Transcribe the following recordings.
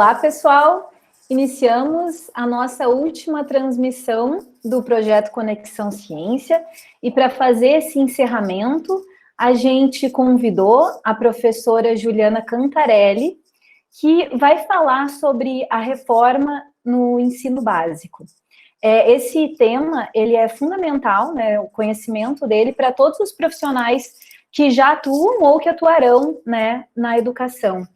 Olá, pessoal! Iniciamos a nossa última transmissão do projeto Conexão Ciência e para fazer esse encerramento, a gente convidou a professora Juliana Cantarelli, que vai falar sobre a reforma no ensino básico. Esse tema, ele é fundamental, né, o conhecimento dele para todos os profissionais que já atuam ou que atuarão, né, na educação.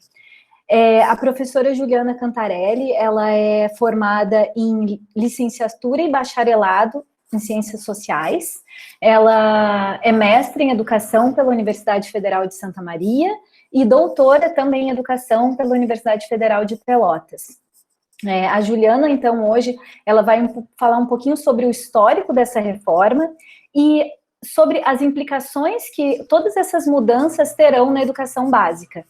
A professora Juliana Cantarelli, ela é formada em licenciatura e bacharelado em Ciências Sociais, ela é mestre em Educação pela Universidade Federal de Santa Maria e doutora também em Educação pela Universidade Federal de Pelotas. A Juliana, então, hoje, ela vai falar um pouquinho sobre o histórico dessa reforma e sobre as implicações que todas essas mudanças terão na educação básica.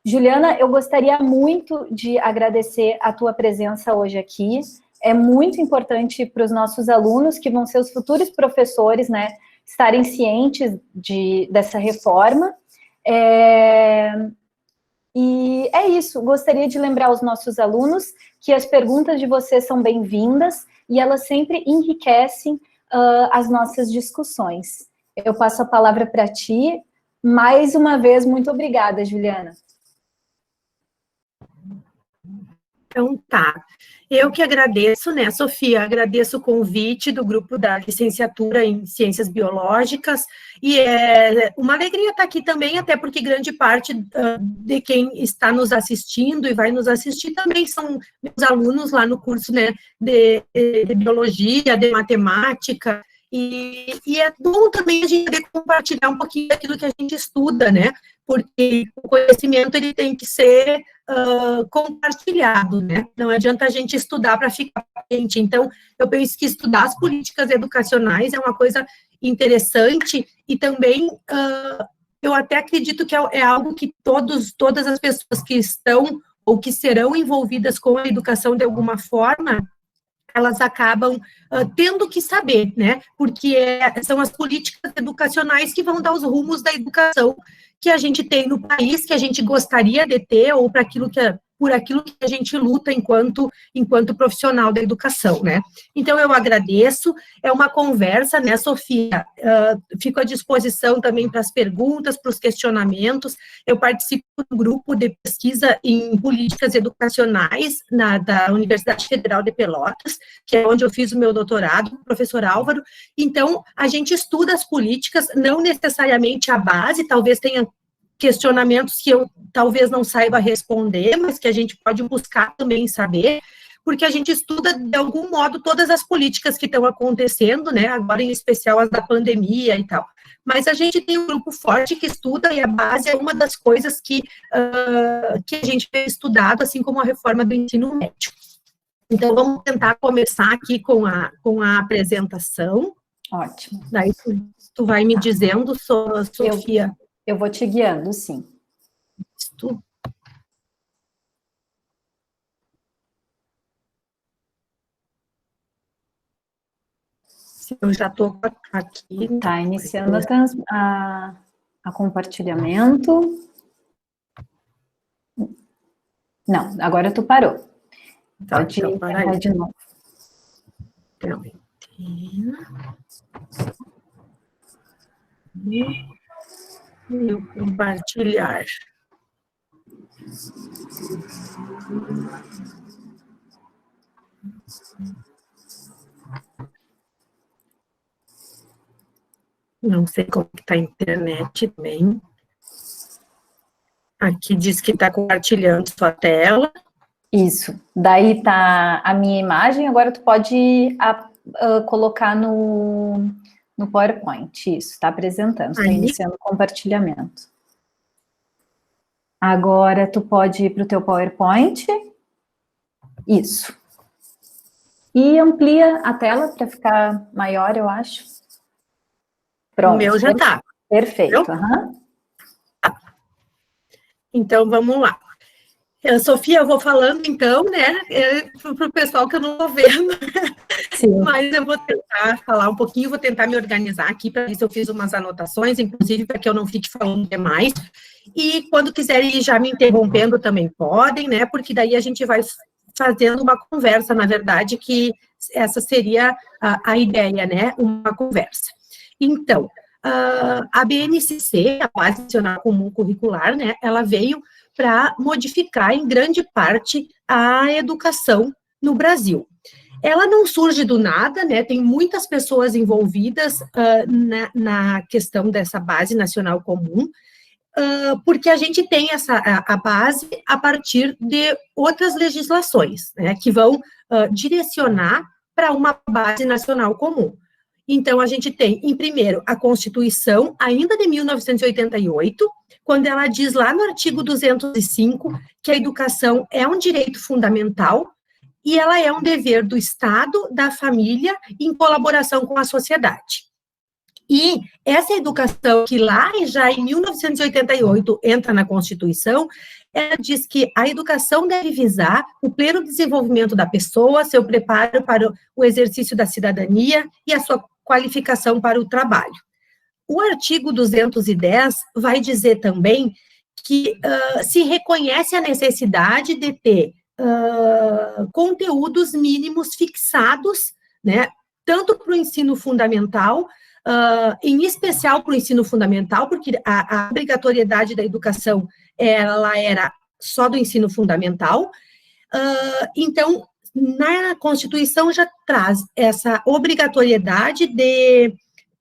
Juliana, eu gostaria muito de agradecer a tua presença hoje aqui. É muito importante para os nossos alunos, que vão ser os futuros professores, né, estarem cientes dessa reforma. E é isso, gostaria de lembrar aos nossos alunos que as perguntas de vocês são bem-vindas e elas sempre enriquecem as nossas discussões. Eu passo a palavra para ti. Mais uma vez, muito obrigada, Juliana. Então, tá. Eu que agradeço, né, Sofia, agradeço o convite do grupo da licenciatura em Ciências Biológicas, e é uma alegria estar aqui também, até porque grande parte de quem está nos assistindo e vai nos assistir também são meus alunos lá no curso, né, de Biologia, de Matemática, e é bom também a gente poder compartilhar um pouquinho daquilo que a gente estuda, né, porque o conhecimento ele tem que ser compartilhado, né? Não adianta a gente estudar para ficar quente. Então, eu penso que estudar as políticas educacionais é uma coisa interessante e também eu até acredito que é algo que todas as pessoas que estão ou que serão envolvidas com a educação de alguma forma, elas acabam tendo que saber, né? Porque são as políticas educacionais que vão dar os rumos da educação que a gente tem no país, que a gente gostaria de ter, ou por aquilo que a gente luta enquanto profissional da educação, né? Então, eu agradeço, é uma conversa, né, Sofia? Fico à disposição também para as perguntas, para os questionamentos. Eu participo do grupo de pesquisa em políticas educacionais da Universidade Federal de Pelotas, que é onde eu fiz o meu doutorado, professor Álvaro. Então, a gente estuda as políticas, não necessariamente a base, talvez tenha questionamentos que eu talvez não saiba responder, mas que a gente pode buscar também saber, porque a gente estuda, de algum modo, todas as políticas que estão acontecendo, né, agora em especial as da pandemia e tal. Mas a gente tem um grupo forte que estuda, e a base é uma das coisas que a gente tem estudado, assim como a reforma do ensino médio. Então, vamos tentar começar aqui com a apresentação. Ótimo. Daí tu vai me dizendo, Sofia. Eu vou te guiando, sim. Eu já estou aqui. Tá, iniciando a compartilhamento. Não, agora tu parou. Tá, pode então, parar de novo. E compartilhar. Não sei como está a internet também. Aqui diz que está compartilhando sua tela. Isso. Daí tá a minha imagem, agora tu pode colocar no PowerPoint. Isso, está apresentando, está iniciando o compartilhamento. Agora tu pode ir para o teu PowerPoint. Isso. E amplia a tela para ficar maior, eu acho. Pronto. O meu já está. Perfeito. Uhum. Então, vamos lá. Sofia, eu vou falando então, né, para o pessoal que eu não estou vendo, sim. Mas eu vou tentar falar um pouquinho, vou tentar me organizar aqui para ver se eu fiz umas anotações, inclusive para que eu não fique falando demais, e quando quiserem ir já me interrompendo também podem, né, porque daí a gente vai fazendo uma conversa, na verdade, que essa seria a ideia, né, uma conversa. Então, a BNCC, a Base Nacional Comum Curricular, né, ela veio para modificar, em grande parte, a educação no Brasil. Ela não surge do nada, né, tem muitas pessoas envolvidas na questão dessa Base Nacional Comum, porque a gente tem a base a partir de outras legislações, né, que vão direcionar para uma Base Nacional Comum. Então, a gente tem, em primeiro, a Constituição, ainda de 1988, quando ela diz lá no artigo 205 que a educação é um direito fundamental e ela é um dever do Estado, da família, em colaboração com a sociedade. E essa educação que lá já em 1988 entra na Constituição, ela diz que a educação deve visar o pleno desenvolvimento da pessoa, seu preparo para o exercício da cidadania e a sua qualificação para o trabalho. O artigo 210 vai dizer também que se reconhece a necessidade de ter conteúdos mínimos fixados, né, tanto para o ensino fundamental, em especial para o ensino fundamental, porque a obrigatoriedade da educação, ela era só do ensino fundamental, então, na Constituição já traz essa obrigatoriedade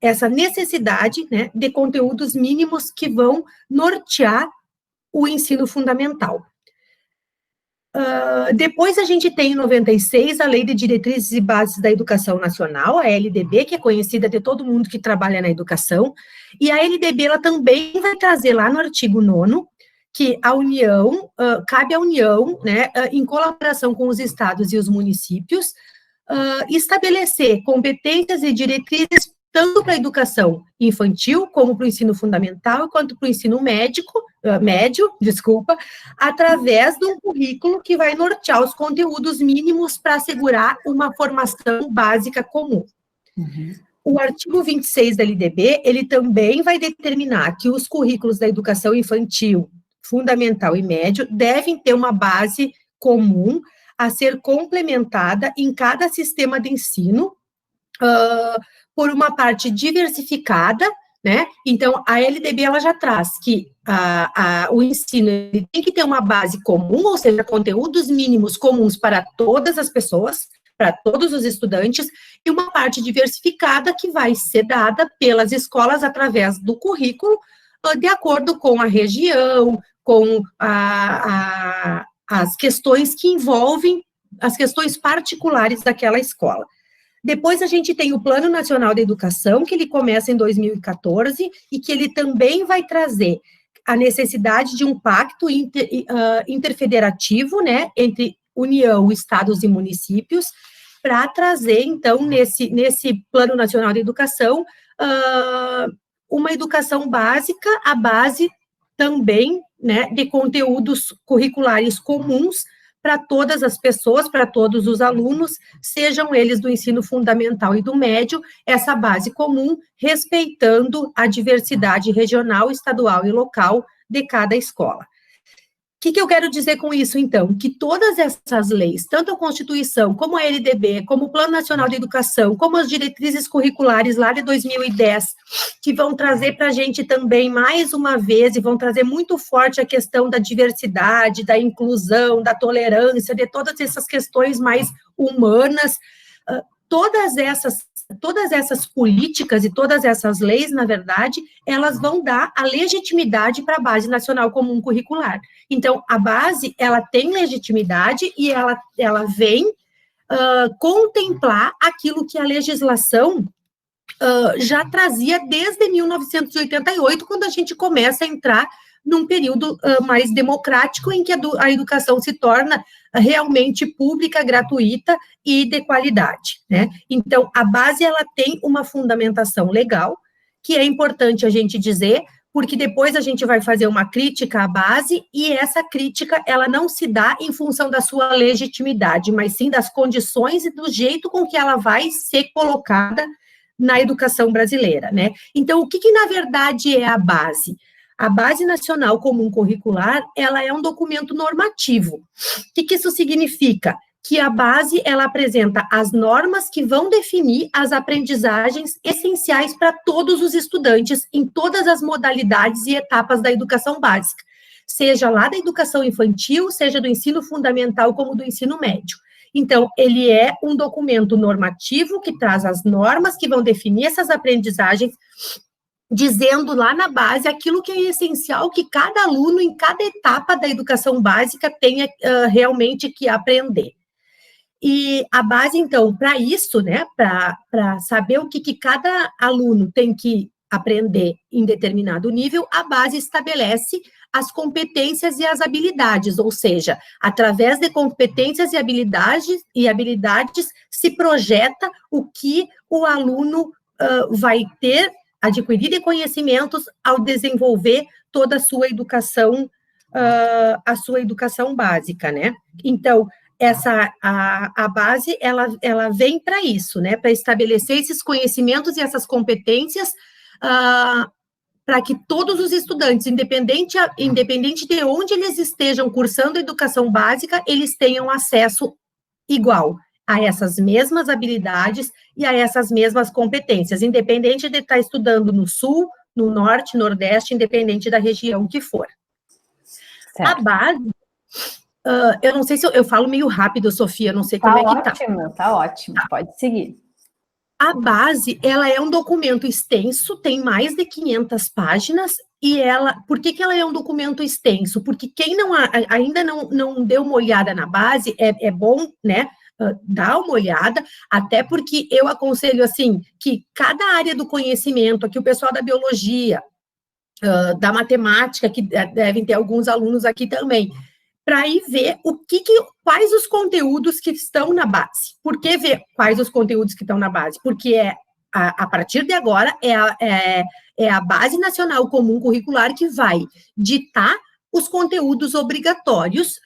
essa necessidade, né, de conteúdos mínimos que vão nortear o ensino fundamental. Depois a gente tem em 96 a Lei de Diretrizes e Bases da Educação Nacional, a LDB, que é conhecida de todo mundo que trabalha na educação, e a LDB ela também vai trazer lá no artigo 9º, que a União, cabe à União, né, em colaboração com os estados e os municípios, estabelecer competências e diretrizes tanto para a educação infantil, como para o ensino fundamental, quanto para o ensino médio, através de um currículo que vai nortear os conteúdos mínimos para assegurar uma formação básica comum. Uhum. O artigo 26 da LDB, ele também vai determinar que os currículos da educação infantil, fundamental e médio devem ter uma base comum a ser complementada em cada sistema de ensino, por uma parte diversificada, né? Então, a LDB, ela já traz que o ensino ele tem que ter uma base comum, ou seja, conteúdos mínimos comuns para todas as pessoas, para todos os estudantes, e uma parte diversificada que vai ser dada pelas escolas através do currículo, de acordo com a região, com as questões que envolvem, as questões particulares daquela escola. Depois a gente tem o Plano Nacional de Educação, que ele começa em 2014, e que ele também vai trazer a necessidade de um pacto interfederativo, né, entre União, estados e municípios, para trazer, então, nesse Plano Nacional de Educação, uma educação básica, a base também, né, de conteúdos curriculares comuns para todas as pessoas, para todos os alunos, sejam eles do ensino fundamental e do médio, essa base comum, respeitando a diversidade regional, estadual e local de cada escola. O que eu quero dizer com isso, então? Que todas essas leis, tanto a Constituição, como a LDB, como o Plano Nacional de Educação, como as diretrizes curriculares lá de 2010, que vão trazer para a gente também, mais uma vez, e vão trazer muito forte a questão da diversidade, da inclusão, da tolerância, de todas essas questões mais humanas, todas essas políticas e todas essas leis, na verdade, elas vão dar a legitimidade para a Base Nacional Comum Curricular. Então, a base, ela tem legitimidade e ela vem contemplar aquilo que a legislação já trazia desde 1988, quando a gente começa a entrar num período mais democrático, em que a educação se torna realmente pública, gratuita e de qualidade, né? Então, a base, ela tem uma fundamentação legal, que é importante a gente dizer, porque depois a gente vai fazer uma crítica à base, e essa crítica, ela não se dá em função da sua legitimidade, mas sim das condições e do jeito com que ela vai ser colocada na educação brasileira, né? Então, o que na verdade é a base? A Base Nacional Comum Curricular, ela é um documento normativo. O que isso significa? Que a base, ela apresenta as normas que vão definir as aprendizagens essenciais para todos os estudantes, em todas as modalidades e etapas da educação básica, seja lá da educação infantil, seja do ensino fundamental, como do ensino médio. Então, ele é um documento normativo que traz as normas que vão definir essas aprendizagens, dizendo lá na base aquilo que é essencial que cada aluno, em cada etapa da educação básica, tenha realmente que aprender. E a base, então, para isso, né, para saber o que cada aluno tem que aprender em determinado nível, a base estabelece as competências e as habilidades, ou seja, através de competências e habilidades se projeta o que o aluno vai ter adquirir de conhecimentos ao desenvolver toda a sua educação básica, né? Então, a base, ela vem para isso, né? Para estabelecer esses conhecimentos e essas competências para que todos os estudantes, independente de onde eles estejam cursando a educação básica, eles tenham acesso igual a essas mesmas habilidades e a essas mesmas competências, independente de estar estudando no Sul, no Norte, Nordeste, independente da região que for. Certo. A base, eu não sei se eu falo meio rápido, Sofia, não sei como é que tá. Tá ótimo, pode seguir. A base, ela é um documento extenso, tem mais de 500 páginas, e por que ela é um documento extenso? Porque quem ainda não deu uma olhada na base, é bom, né, dar uma olhada, até porque eu aconselho, assim, que cada área do conhecimento, aqui o pessoal da biologia, da matemática, que devem ter alguns alunos aqui também, para ir ver quais os conteúdos que estão na base. Por que ver quais os conteúdos que estão na base? Porque a partir de agora é a Base Nacional Comum Curricular que vai ditar os conteúdos obrigatórios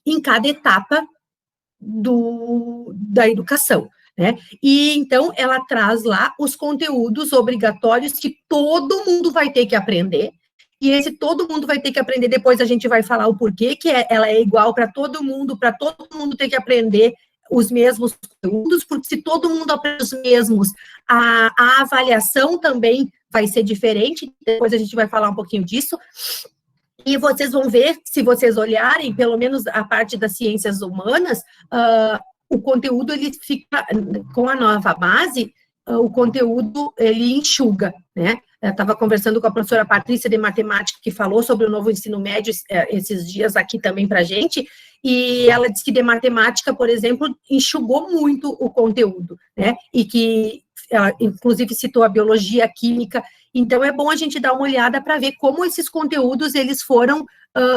em cada etapa da educação, né? E então ela traz lá os conteúdos obrigatórios que todo mundo vai ter que aprender. E todo mundo vai ter que aprender, depois a gente vai falar o porquê que ela é igual para todo mundo ter que aprender os mesmos conteúdos, porque se todo mundo aprende os mesmos, a avaliação também vai ser diferente, depois a gente vai falar um pouquinho disso. E vocês vão ver, se vocês olharem, pelo menos a parte das ciências humanas, o conteúdo, ele fica, com a nova base, o conteúdo, ele enxuga, né? Eu estava conversando com a professora Patrícia de matemática, que falou sobre o novo ensino médio esses dias aqui também para a gente, e ela disse que de matemática, por exemplo, enxugou muito o conteúdo, né? E que ela, inclusive, citou a biologia, a química. Então, é bom a gente dar uma olhada para ver como esses conteúdos, eles foram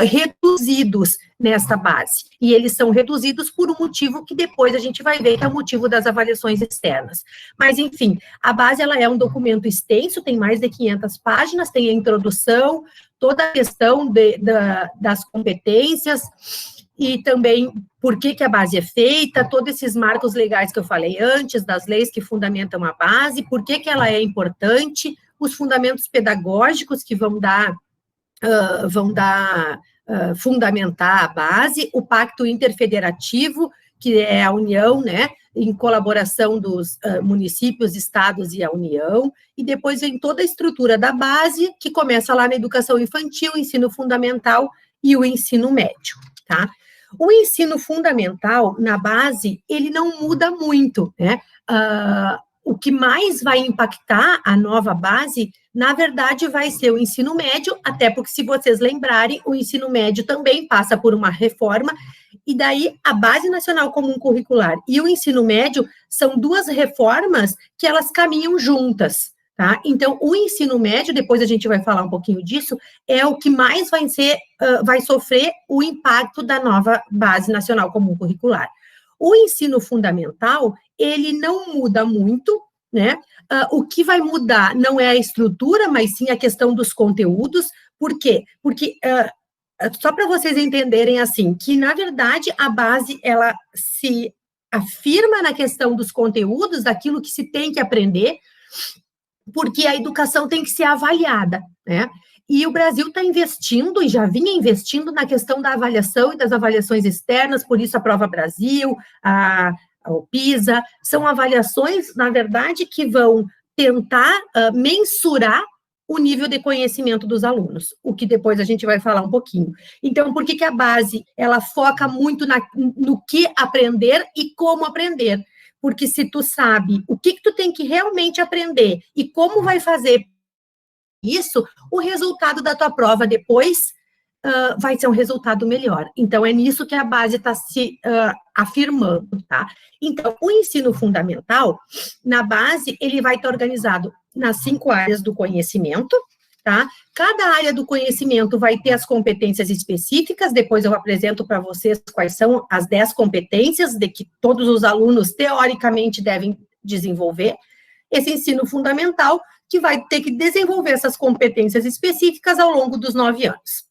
reduzidos nessa base. E eles são reduzidos por um motivo que depois a gente vai ver, que é o motivo das avaliações externas. Mas, enfim, a base, ela é um documento extenso, tem mais de 500 páginas, tem a introdução, toda a questão das competências, e também por que a base é feita, todos esses marcos legais que eu falei antes, das leis que fundamentam a base, por que ela é importante, os fundamentos pedagógicos que vão fundamentar a base, o pacto interfederativo, que é a União, né, em colaboração dos municípios, estados e a União, e depois vem toda a estrutura da base, que começa lá na educação infantil, ensino fundamental e o ensino médio, tá? O ensino fundamental, na base, ele não muda muito, né? O que mais vai impactar a nova base, na verdade, vai ser o ensino médio, até porque, se vocês lembrarem, o ensino médio também passa por uma reforma, e daí a Base Nacional Comum Curricular e o ensino médio são duas reformas que elas caminham juntas, tá? Então, o ensino médio, depois a gente vai falar um pouquinho disso, é o que mais vai sofrer o impacto da nova Base Nacional Comum Curricular. O ensino fundamental, ele não muda muito, né? O que vai mudar não é a estrutura, mas sim a questão dos conteúdos. Por quê? Porque, só para vocês entenderem, assim, que, na verdade, a base, ela se afirma na questão dos conteúdos, daquilo que se tem que aprender, porque a educação tem que ser avaliada, né? E o Brasil está investindo, e já vinha investindo, na questão da avaliação e das avaliações externas, por isso a Prova Brasil, o PISA, são avaliações, na verdade, que vão tentar mensurar o nível de conhecimento dos alunos, o que depois a gente vai falar um pouquinho. Então, por que a base, ela foca muito no que aprender e como aprender? Porque se tu sabe o que tu tem que realmente aprender e como vai fazer isso, o resultado da tua prova depois vai ser um resultado melhor. Então, é nisso que a base está se afirmando, tá? Então, o ensino fundamental, na base, ele vai estar organizado nas 5 áreas do conhecimento, tá? Cada área do conhecimento vai ter as competências específicas, depois eu apresento para vocês quais são as 10 competências de que todos os alunos, teoricamente, devem desenvolver. Esse ensino fundamental, que vai ter que desenvolver essas competências específicas ao longo dos 9 anos.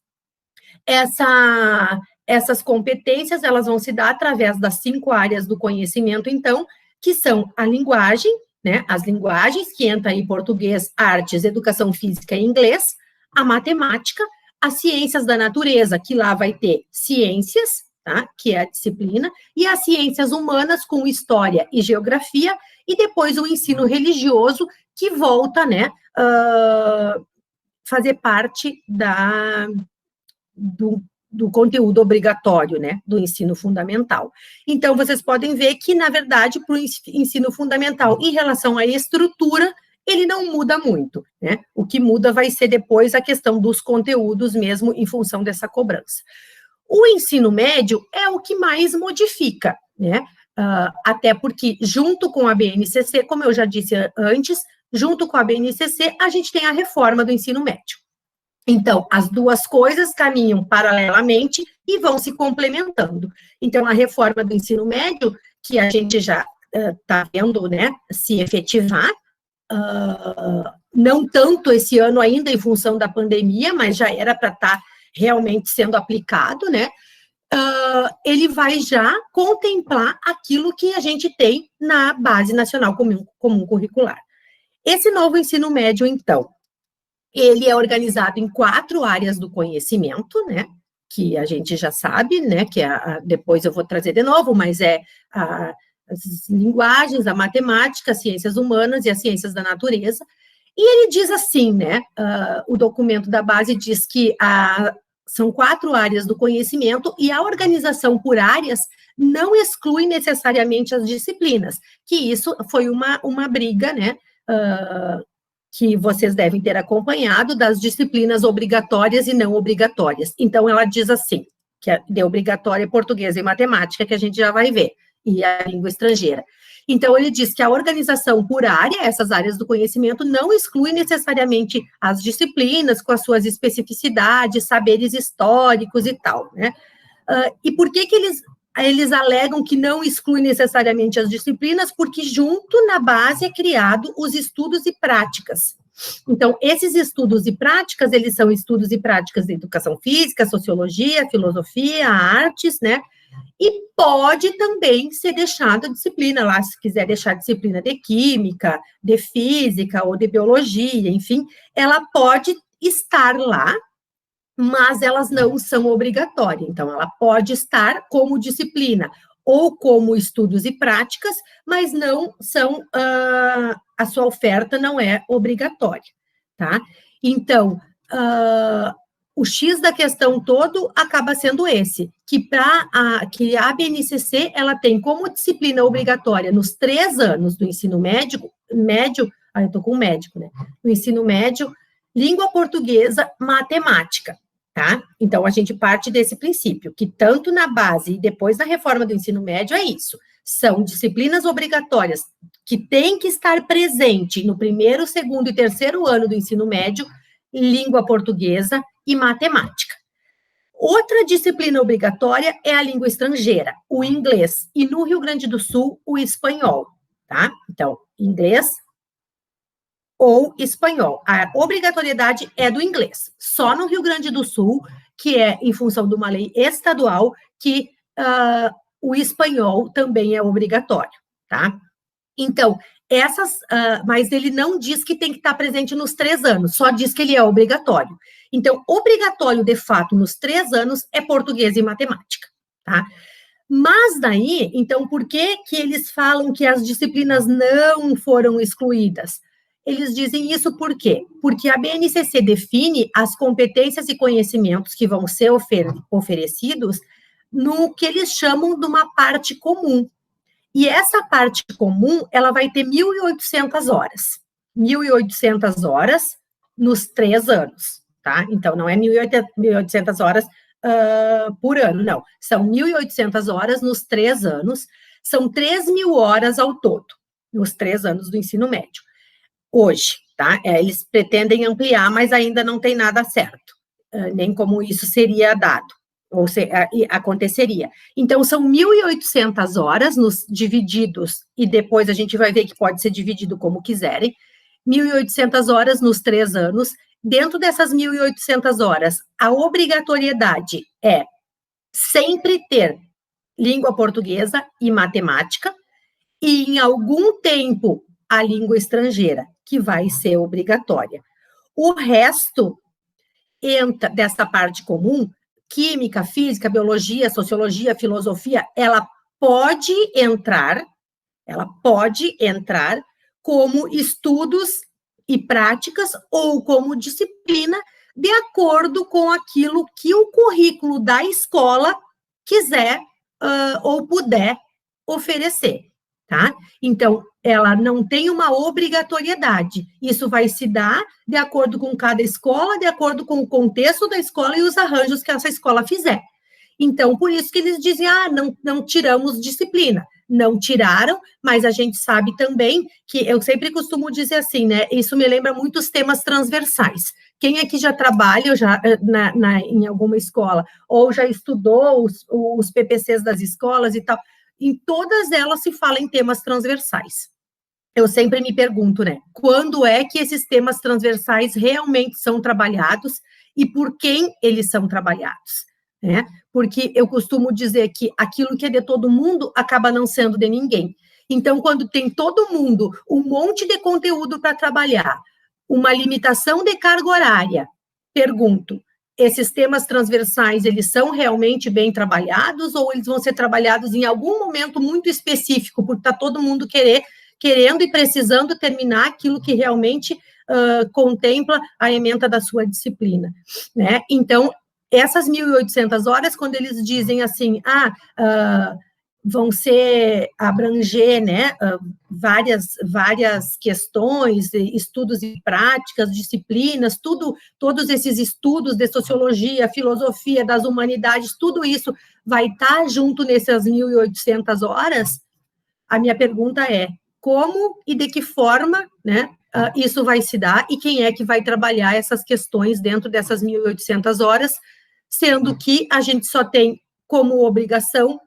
Essas competências, elas vão se dar através das 5 áreas do conhecimento, então, que são a linguagem, né, as linguagens, que entra aí português, artes, educação física e inglês, a matemática, as ciências da natureza, que lá vai ter ciências, tá, que é a disciplina, e as ciências humanas, com história e geografia, e depois o ensino religioso, que volta, né, fazer parte do conteúdo obrigatório, né, do ensino fundamental. Então, vocês podem ver que, na verdade, para o ensino fundamental, em relação à estrutura, ele não muda muito, né? O que muda vai ser depois a questão dos conteúdos mesmo, em função dessa cobrança. O ensino médio é o que mais modifica, né? Até porque, junto com a BNCC, como eu já disse antes, junto com a BNCC, a gente tem a reforma do ensino médio. Então, as duas coisas caminham paralelamente e vão se complementando. Então, a reforma do ensino médio, que a gente já está vendo, né, se efetivar, não tanto esse ano ainda em função da pandemia, mas já era para estar realmente sendo aplicado, né, ele vai já contemplar aquilo que a gente tem na Base Nacional Comum Curricular. Esse novo ensino médio, então, ele é organizado em 4 áreas do conhecimento, né, que a gente já sabe, né, que depois eu vou trazer de novo, mas as linguagens, a matemática, as ciências humanas e as ciências da natureza. E ele diz assim, né, o documento da base diz que são 4 áreas do conhecimento e a organização por áreas não exclui necessariamente as disciplinas, que isso foi uma briga, né, que vocês devem ter acompanhado, das disciplinas obrigatórias e não obrigatórias. Então, ela diz assim, que de obrigatória português e matemática, que a gente já vai ver, e a língua estrangeira. Então, ele diz que a organização por área, essas áreas do conhecimento, não exclui necessariamente as disciplinas, com as suas especificidades, saberes históricos e tal, né? E por que eles alegam que não exclui necessariamente as disciplinas? Porque junto na base é criado os estudos e práticas. Então, esses estudos e práticas, eles são estudos e práticas de educação física, sociologia, filosofia, artes, né? E pode também ser deixado a disciplina lá, se quiser deixar a disciplina de química, de física ou de biologia, enfim, ela pode estar lá, mas elas não são obrigatórias. Então, ela pode estar como disciplina ou como estudos e práticas, mas não são, a sua oferta não é obrigatória, tá? Então, o X da questão todo acaba sendo esse, que a BNCC, ela tem como disciplina obrigatória nos 3 anos do ensino médio, eu tô com médico, né? No ensino médio, língua portuguesa, matemática, tá? Então, a gente parte desse princípio, que tanto na base e depois na reforma do ensino médio é isso, são disciplinas obrigatórias que têm que estar presente no 1º, 2º e 3º ano do ensino médio, língua portuguesa e matemática. Outra disciplina obrigatória é a língua estrangeira, o inglês, e no Rio Grande do Sul, o espanhol, tá? Então, inglês, ou espanhol. A obrigatoriedade é do inglês. Só no Rio Grande do Sul, que é em função de uma lei estadual, que o espanhol também é obrigatório, tá? Então, mas ele não diz que tem que estar presente nos 3 anos, só diz que ele é obrigatório. Então, obrigatório, de fato, nos 3 anos é português e matemática, tá? Mas daí, então, por que eles falam que as disciplinas não foram excluídas? Eles dizem isso por quê? Porque a BNCC define as competências e conhecimentos que vão ser oferecidos no que eles chamam de uma parte comum. E essa parte comum, ela vai ter 1.800 horas. 1.800 horas nos 3 anos, tá? Então, não é 1.800 horas por ano, não. São 1.800 horas nos 3 anos, são 3.000 horas ao todo, nos 3 anos do ensino médio. Hoje, tá? Eles pretendem ampliar, mas ainda não tem nada certo, nem como isso seria dado, ou aconteceria. Então, são 1.800 horas nos divididos, e depois a gente vai ver que pode ser dividido como quiserem, 1.800 horas nos 3 anos. Dentro dessas 1.800 horas, a obrigatoriedade é sempre ter língua portuguesa e matemática, e em algum tempo a língua estrangeira, que vai ser obrigatória. O resto entra dessa parte comum, química, física, biologia, sociologia, filosofia, ela pode entrar como estudos e práticas ou como disciplina, de acordo com aquilo que o currículo da escola quiser ou puder oferecer, tá? Então, ela não tem uma obrigatoriedade. Isso vai se dar de acordo com cada escola, de acordo com o contexto da escola e os arranjos que essa escola fizer. Então, por isso que eles dizem, não tiramos disciplina. Não tiraram, mas a gente sabe também que, eu sempre costumo dizer assim, né, isso me lembra muito os temas transversais. Quem aqui já trabalha em alguma escola, ou já estudou os PPCs das escolas e tal, em todas elas se fala em temas transversais. Eu sempre me pergunto, né, quando é que esses temas transversais realmente são trabalhados e por quem eles são trabalhados, né? Porque eu costumo dizer que aquilo que é de todo mundo acaba não sendo de ninguém. Então, quando tem todo mundo um monte de conteúdo para trabalhar, uma limitação de carga horária, pergunto, esses temas transversais, eles são realmente bem trabalhados ou eles vão ser trabalhados em algum momento muito específico, porque está todo mundo querendo e precisando terminar aquilo que realmente contempla a ementa da sua disciplina, né? Então, essas 1.800 horas, quando eles dizem assim, vão abranger, né, várias questões, estudos e práticas, disciplinas, todos esses estudos de sociologia, filosofia, das humanidades, tudo isso vai estar junto nessas 1.800 horas? A minha pergunta é, como e de que forma, né, isso vai se dar e quem é que vai trabalhar essas questões dentro dessas 1.800 horas, sendo que a gente só tem como obrigação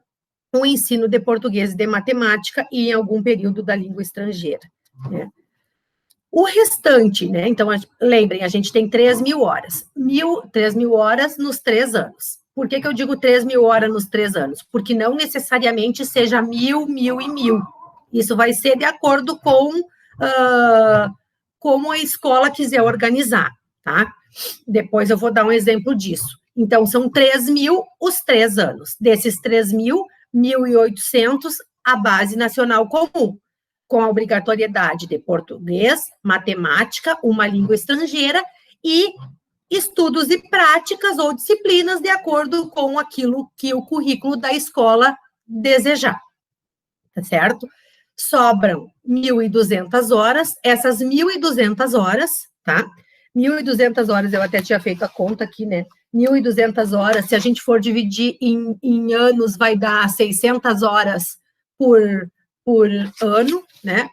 o ensino de português e de matemática e em algum período da língua estrangeira, né? O restante, né, então, lembrem, a gente tem 3.000 horas, 3.000 horas nos 3 anos. Por que eu digo 3.000 horas nos 3 anos? Porque não necessariamente seja 1.000, 1.000 e 1.000. Isso vai ser de acordo com como a escola quiser organizar, tá? Depois eu vou dar um exemplo disso. Então, são 3.000 os 3 anos. Desses 3.000, 1.800 a base nacional comum, com a obrigatoriedade de português, matemática, uma língua estrangeira e estudos e práticas ou disciplinas de acordo com aquilo que o currículo da escola desejar, tá certo? Sobram 1.200 horas, essas 1.200 horas, tá? 1.200 horas, eu até tinha feito a conta aqui, né? 1.200 horas, se a gente for dividir em anos, vai dar 600 horas por ano, né?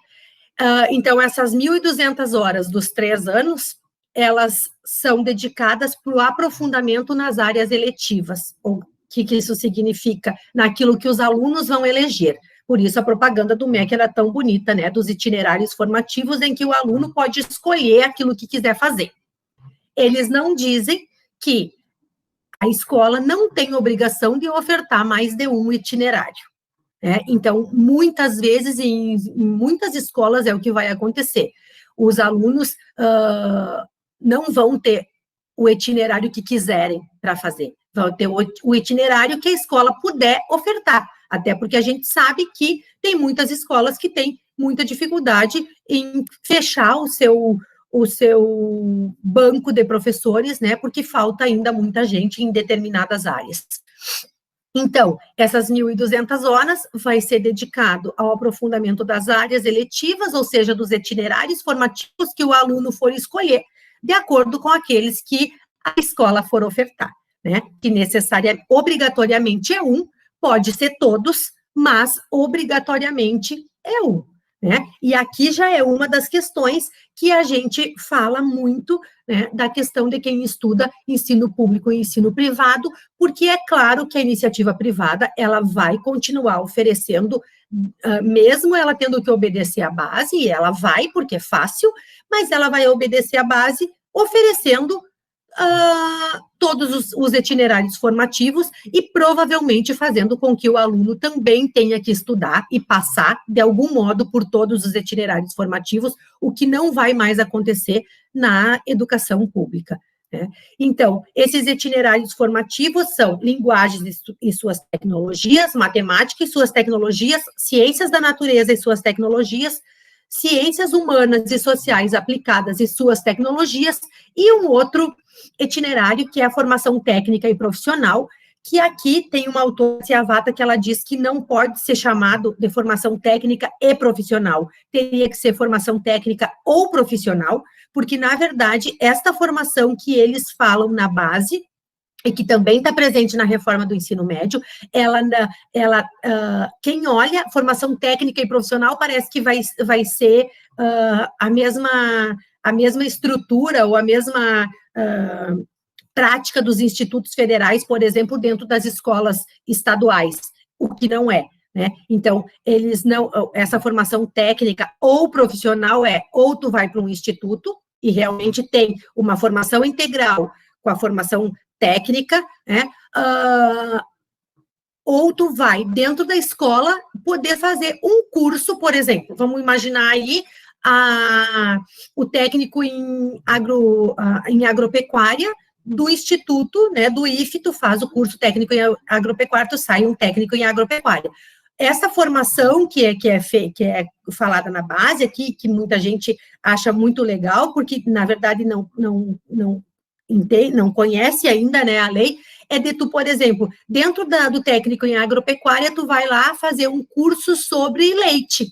Então, essas 1.200 horas dos 3 anos, elas são dedicadas para o aprofundamento nas áreas eletivas, ou o que isso significa? Naquilo que os alunos vão eleger. Por isso a propaganda do MEC era tão bonita, né, dos itinerários formativos em que o aluno pode escolher aquilo que quiser fazer. Eles não dizem que a escola não tem obrigação de ofertar mais de um itinerário. Então, muitas vezes, em muitas escolas é o que vai acontecer. Os alunos não vão ter o itinerário que quiserem para fazer, vão ter o itinerário que a escola puder ofertar, até porque a gente sabe que tem muitas escolas que têm muita dificuldade em fechar o seu banco de professores, né, porque falta ainda muita gente em determinadas áreas. Então, essas 1.200 horas vai ser dedicado ao aprofundamento das áreas eletivas, ou seja, dos itinerários formativos que o aluno for escolher, de acordo com aqueles que a escola for ofertar, né? Que obrigatoriamente é um, pode ser todos, mas obrigatoriamente é um, né? E aqui já é uma das questões que a gente fala muito, né, da questão de quem estuda ensino público e ensino privado, porque é claro que a iniciativa privada, ela vai continuar oferecendo, mesmo ela tendo que obedecer à base, e ela vai, porque é fácil, mas ela vai obedecer à base, oferecendo todos os itinerários formativos e provavelmente fazendo com que o aluno também tenha que estudar e passar, de algum modo, por todos os itinerários formativos, o que não vai mais acontecer na educação pública, né? Então, esses itinerários formativos são linguagens e suas tecnologias, matemática e suas tecnologias, ciências da natureza e suas tecnologias, ciências humanas e sociais aplicadas e suas tecnologias, e um outro itinerário, que é a formação técnica e profissional, que aqui tem uma autora, Ciavata, que ela diz que não pode ser chamado de formação técnica e profissional, teria que ser formação técnica ou profissional, porque, na verdade, esta formação que eles falam na base, e que também está presente na reforma do ensino médio, quem olha formação técnica e profissional parece que vai ser a mesma estrutura ou a mesma prática dos institutos federais, por exemplo, dentro das escolas estaduais, o que não é, né? Então, essa formação técnica ou profissional ou tu vai para um instituto e realmente tem uma formação integral com a formação técnica, né? Ou tu vai, dentro da escola, poder fazer um curso, por exemplo, vamos imaginar aí o técnico em agropecuária do instituto, né, do IFE, tu faz o curso técnico em agropecuária, tu sai um técnico em agropecuária. Essa formação que é falada na base aqui, que muita gente acha muito legal, porque, na verdade, não conhece ainda, né, a lei, é de tu, por exemplo, dentro do técnico em agropecuária, tu vai lá fazer um curso sobre leite,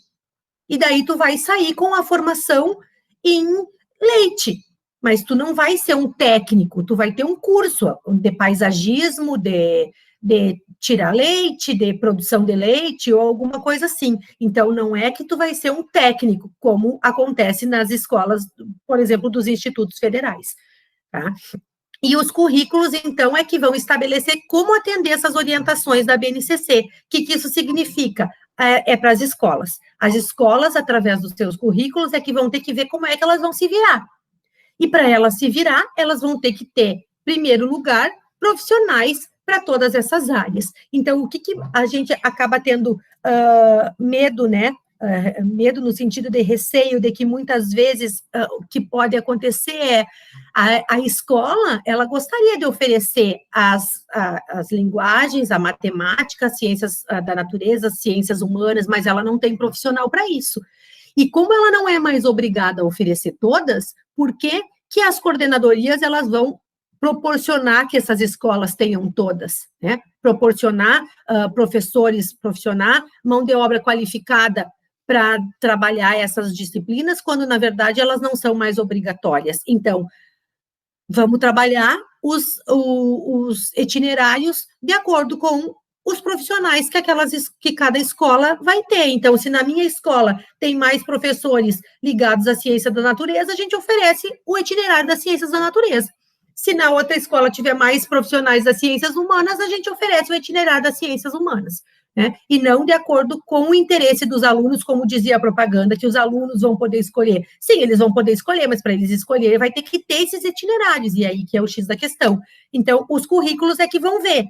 e daí tu vai sair com a formação em leite, mas tu não vai ser um técnico, tu vai ter um curso de paisagismo, de tirar leite, de produção de leite, ou alguma coisa assim. Então, não é que tu vai ser um técnico, como acontece nas escolas, por exemplo, dos institutos federais, tá? E os currículos, então, é que vão estabelecer como atender essas orientações da BNCC. O que isso significa? Para as escolas. As escolas, através dos seus currículos, é que vão ter que ver como é que elas vão se virar. E para elas se virar, elas vão ter que ter, em primeiro lugar, profissionais para todas essas áreas. Então, o que a gente acaba tendo medo, né? Medo no sentido de receio, de que muitas vezes o que pode acontecer é a escola, ela gostaria de oferecer as linguagens, a matemática, as ciências da natureza, as ciências humanas, mas ela não tem profissional para isso. E como ela não é mais obrigada a oferecer todas, por que as coordenadorias elas vão proporcionar que essas escolas tenham todas, né? Proporcionar professores, proporcionar mão de obra qualificada para trabalhar essas disciplinas, quando, na verdade, elas não são mais obrigatórias. Então, vamos trabalhar os itinerários de acordo com os profissionais que cada escola vai ter. Então, se na minha escola tem mais professores ligados à ciência da natureza, a gente oferece o itinerário das ciências da natureza. Se na outra escola tiver mais profissionais das ciências humanas, a gente oferece o itinerário das ciências humanas. né? E não de acordo com o interesse dos alunos, como dizia a propaganda, que os alunos vão poder escolher. Sim, eles vão poder escolher, mas para eles escolherem vai ter que ter esses itinerários, e aí que é o X da questão. Então, os currículos é que vão ver.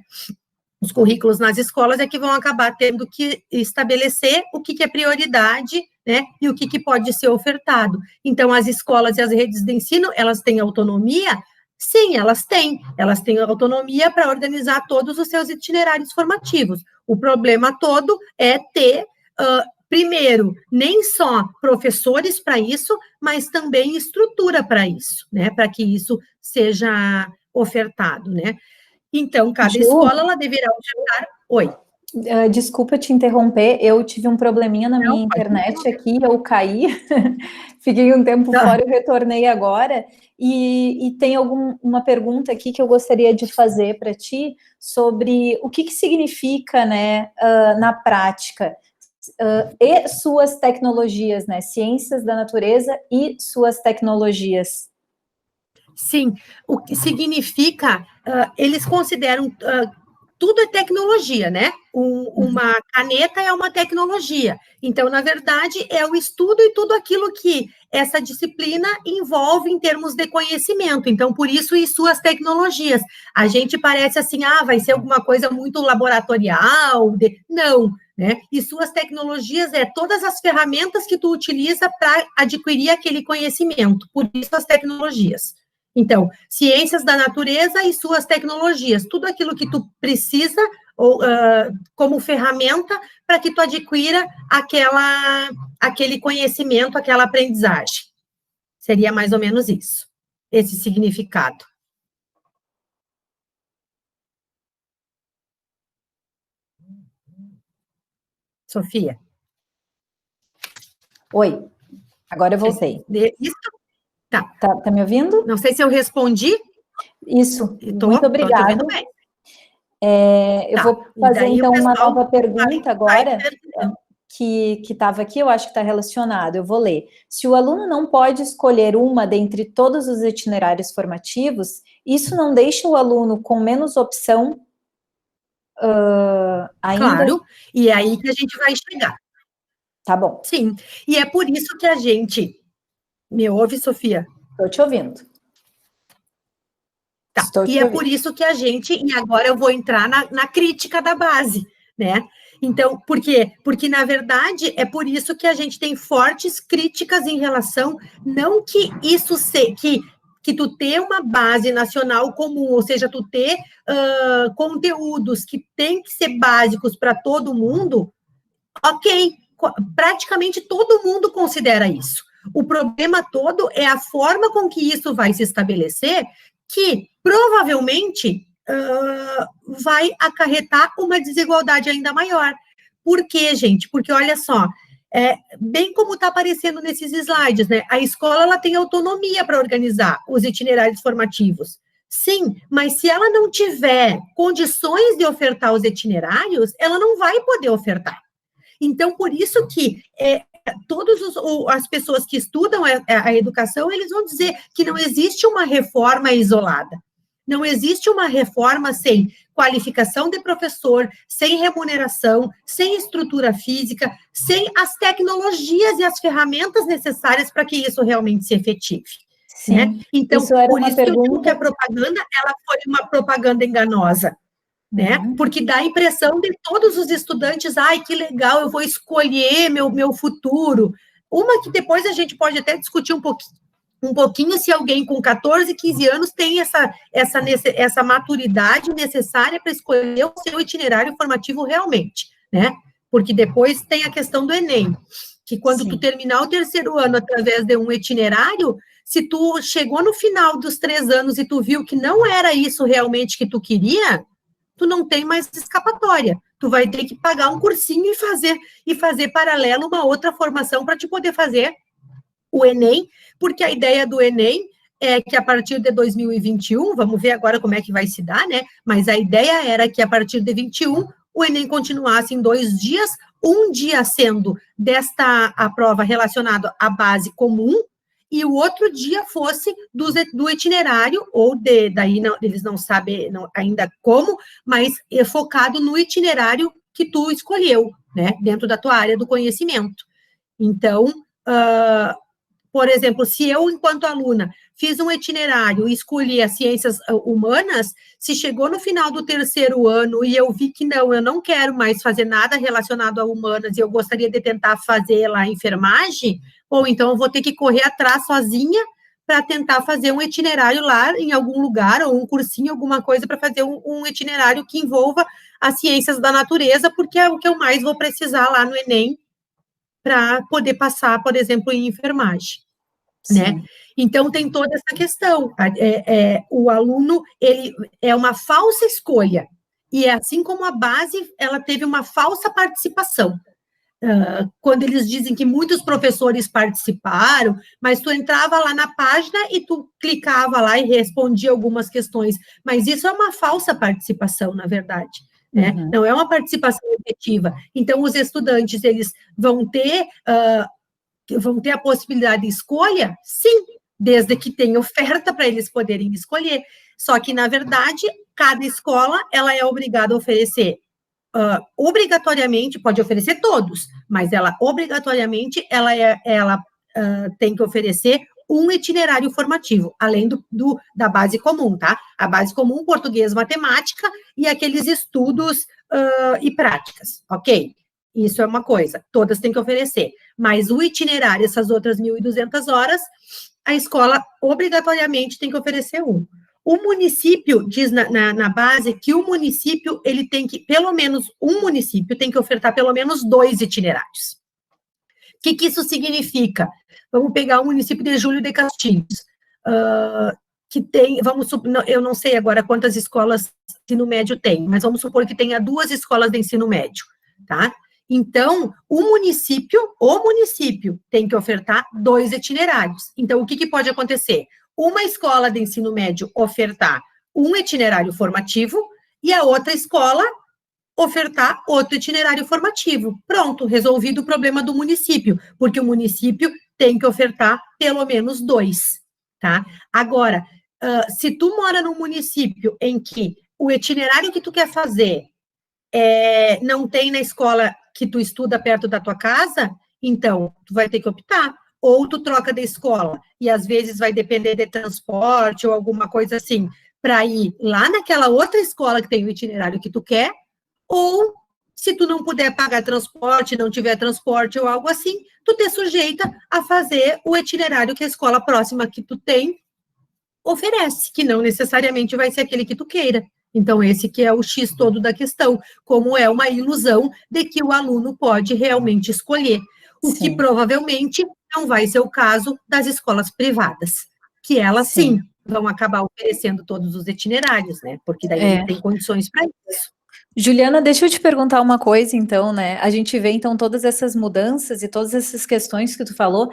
Os currículos nas escolas é que vão acabar tendo que estabelecer o que é prioridade, né, e o que pode ser ofertado. Então, as escolas e as redes de ensino, elas têm autonomia? Sim, elas têm autonomia para organizar todos os seus itinerários formativos. O problema todo é ter, primeiro, nem só professores para isso, mas também estrutura para isso, né, para que isso seja ofertado, né. Então, cada escola, ela deverá ofertar... Oi. Desculpa te interromper, eu tive um probleminha na minha internet aqui, eu caí, fiquei um tempo fora, eu retornei agora, e tem uma pergunta aqui que eu gostaria de fazer para ti, sobre o que significa, né, na prática, e suas tecnologias, né, ciências da natureza e suas tecnologias. Sim, o que significa, eles consideram... tudo é tecnologia, né? Uma caneta é uma tecnologia. Então, na verdade, é o estudo e tudo aquilo que essa disciplina envolve em termos de conhecimento. Então, por isso, e suas tecnologias. A gente parece assim, vai ser alguma coisa muito laboratorial. Não, né? E suas tecnologias é todas as ferramentas que tu utiliza para adquirir aquele conhecimento. Por isso, as tecnologias. Então, ciências da natureza e suas tecnologias, tudo aquilo que tu precisa como ferramenta para que tu adquira aquele conhecimento, aquela aprendizagem. Seria mais ou menos isso, esse significado. Sofia? Oi, agora eu voltei. Isso? Tá me ouvindo? Não sei se eu respondi. Isso, muito obrigada. Tô vendo bem. Eu vou fazer, então, uma nova pergunta agora, que estava aqui, eu acho que está relacionado, eu vou ler. Se o aluno não pode escolher uma dentre todos os itinerários formativos, isso não deixa o aluno com menos opção ainda? Claro, e é aí que a gente vai chegar. Tá bom. Sim, e é por isso que a gente... Me ouve, Sofia? Estou te ouvindo. Tá. E é por isso que a gente, e agora eu vou entrar na crítica da base, né? Então, por quê? Porque, na verdade, é por isso que a gente tem fortes críticas em relação, não que isso que tu ter uma base nacional comum, ou seja, tu ter conteúdos que tem que ser básicos para todo mundo, ok, praticamente todo mundo considera isso. O problema todo é a forma com que isso vai se estabelecer, que provavelmente vai acarretar uma desigualdade ainda maior. Por quê, gente? Porque, olha só, bem como está aparecendo nesses slides, né? A escola ela tem autonomia para organizar os itinerários formativos. Sim, mas se ela não tiver condições de ofertar os itinerários, ela não vai poder ofertar. Então, por isso que todas as pessoas que estudam a educação, eles vão dizer que não existe uma reforma isolada. Não existe uma reforma sem qualificação de professor, sem remuneração, sem estrutura física, sem as tecnologias e as ferramentas necessárias para que isso realmente se efetive. Sim. Né? Então, por isso que eu digo que a propaganda ela foi uma propaganda enganosa. Né? Porque dá a impressão de todos os estudantes, que legal, eu vou escolher meu futuro. Uma que depois a gente pode até discutir um pouquinho se alguém com 14, 15 anos tem essa maturidade necessária para escolher o seu itinerário formativo realmente, né? Porque depois tem a questão do Enem, que quando tu terminar o 3º ano através de um itinerário, se tu chegou no final dos 3 anos e tu viu que não era isso realmente que tu queria, tu não tem mais escapatória. Tu vai ter que pagar um cursinho e fazer paralelo uma outra formação para te poder fazer o Enem, porque a ideia do Enem é que a partir de 2021, vamos ver agora como é que vai se dar, né? Mas a ideia era que a partir de 21, o Enem continuasse em 2 dias, um dia sendo a prova relacionada à base comum, e o outro dia fosse do itinerário, ou daí não, eles não sabem ainda como, mas focado no itinerário que tu escolheu, né, dentro da tua área do conhecimento. Então, por exemplo, se eu, enquanto aluna, fiz um itinerário e escolhi as ciências humanas, se chegou no final do terceiro ano e eu vi que não, eu não quero mais fazer nada relacionado a humanas e eu gostaria de tentar fazer lá enfermagem, ou então eu vou ter que correr atrás sozinha para tentar fazer um itinerário lá em algum lugar, ou um cursinho, alguma coisa, para fazer um itinerário que envolva as ciências da natureza, porque é o que eu mais vou precisar lá no Enem, para poder passar, por exemplo, em enfermagem, né? Então, tem toda essa questão. O aluno, ele é uma falsa escolha, e assim como a base, ela teve uma falsa participação. Quando eles dizem que muitos professores participaram, mas tu entrava lá na página e tu clicava lá e respondia algumas questões, mas isso é uma falsa participação, na verdade. Né? Uhum. Não é uma participação efetiva. Então, os estudantes, eles vão ter a possibilidade de escolha? Sim, desde que tenha oferta para eles poderem escolher. Só que, na verdade, cada escola, ela é obrigada a oferecer, obrigatoriamente, pode oferecer todos, mas ela, obrigatoriamente, ela tem que oferecer um itinerário formativo, além da base comum, tá? A base comum, português, matemática e aqueles estudos e práticas, ok? Isso é uma coisa, todas têm que oferecer. Mas o itinerário, essas outras 1.200 horas, a escola obrigatoriamente tem que oferecer um. O município, diz na base, que o município, ele tem que, pelo menos, um município tem que ofertar pelo menos 2 itinerários. O que isso significa? Vamos pegar o município de Júlio de Castilhos, que tem, eu não sei agora quantas escolas de ensino médio tem, mas vamos supor que tenha 2 escolas de ensino médio, tá? Então, o município tem que ofertar 2 itinerários. Então, o que pode acontecer? Uma escola de ensino médio ofertar um itinerário formativo e a outra escola ofertar outro itinerário formativo. Pronto, resolvido o problema do município, porque o município tem que ofertar pelo menos 2, tá? Agora, se tu mora num município em que o itinerário que tu quer fazer não tem na escola que tu estuda perto da tua casa, então, tu vai ter que optar. Ou tu troca de escola, e às vezes vai depender de transporte ou alguma coisa assim, para ir lá naquela outra escola que tem o itinerário que tu quer, ou se tu não puder pagar transporte, não tiver transporte ou algo assim, tu te sujeita a fazer o itinerário que a escola próxima que tu tem oferece, que não necessariamente vai ser aquele que tu queira. Então, esse que é o X todo da questão, como é uma ilusão de que o aluno pode realmente escolher, o que provavelmente não vai ser o caso das escolas privadas, que elas sim vão acabar oferecendo todos os itinerários, né? Porque daí ele tem condições para isso. Juliana, deixa eu te perguntar uma coisa, então, né? A gente vê, então, todas essas mudanças e todas essas questões que tu falou.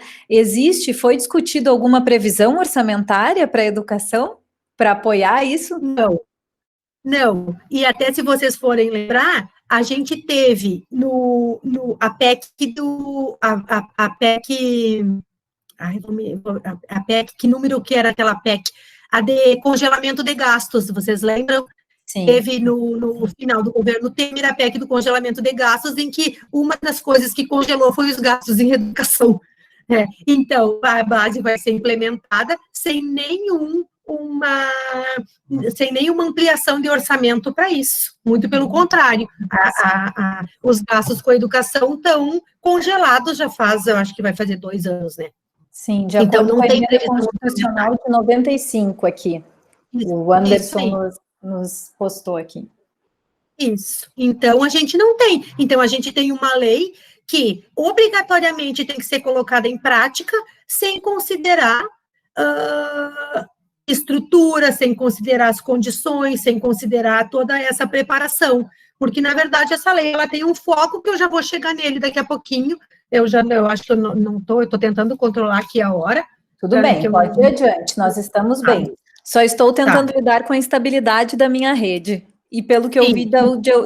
Foi discutido alguma previsão orçamentária para a educação? Para apoiar isso? Não. E até se vocês forem lembrar, a gente teve a PEC a PEC, que número que era aquela PEC? A de congelamento de gastos, vocês lembram? Sim. Teve no final do governo Temer a PEC do congelamento de gastos, em que uma das coisas que congelou foi os gastos em educação. Então, a base vai ser implementada sem nenhuma ampliação de orçamento para isso. Muito pelo contrário, os gastos com a educação estão congelados já faz, eu acho que vai fazer 2 anos, né? Sim, de acordo com a emenda constitucional de 95 aqui. O Anderson nos postou aqui. Isso. Então, a gente não tem. Então, a gente tem uma lei que obrigatoriamente tem que ser colocada em prática sem considerar estrutura, sem considerar as condições, sem considerar toda essa preparação. Porque, na verdade, essa lei ela tem um foco que eu já vou chegar nele daqui a pouquinho. Eu acho que eu não estou, eu estou tentando controlar aqui a hora. Tudo bem, pode ir adiante, nós estamos bem. Só estou tentando lidar com a instabilidade da minha rede. E pelo que eu vi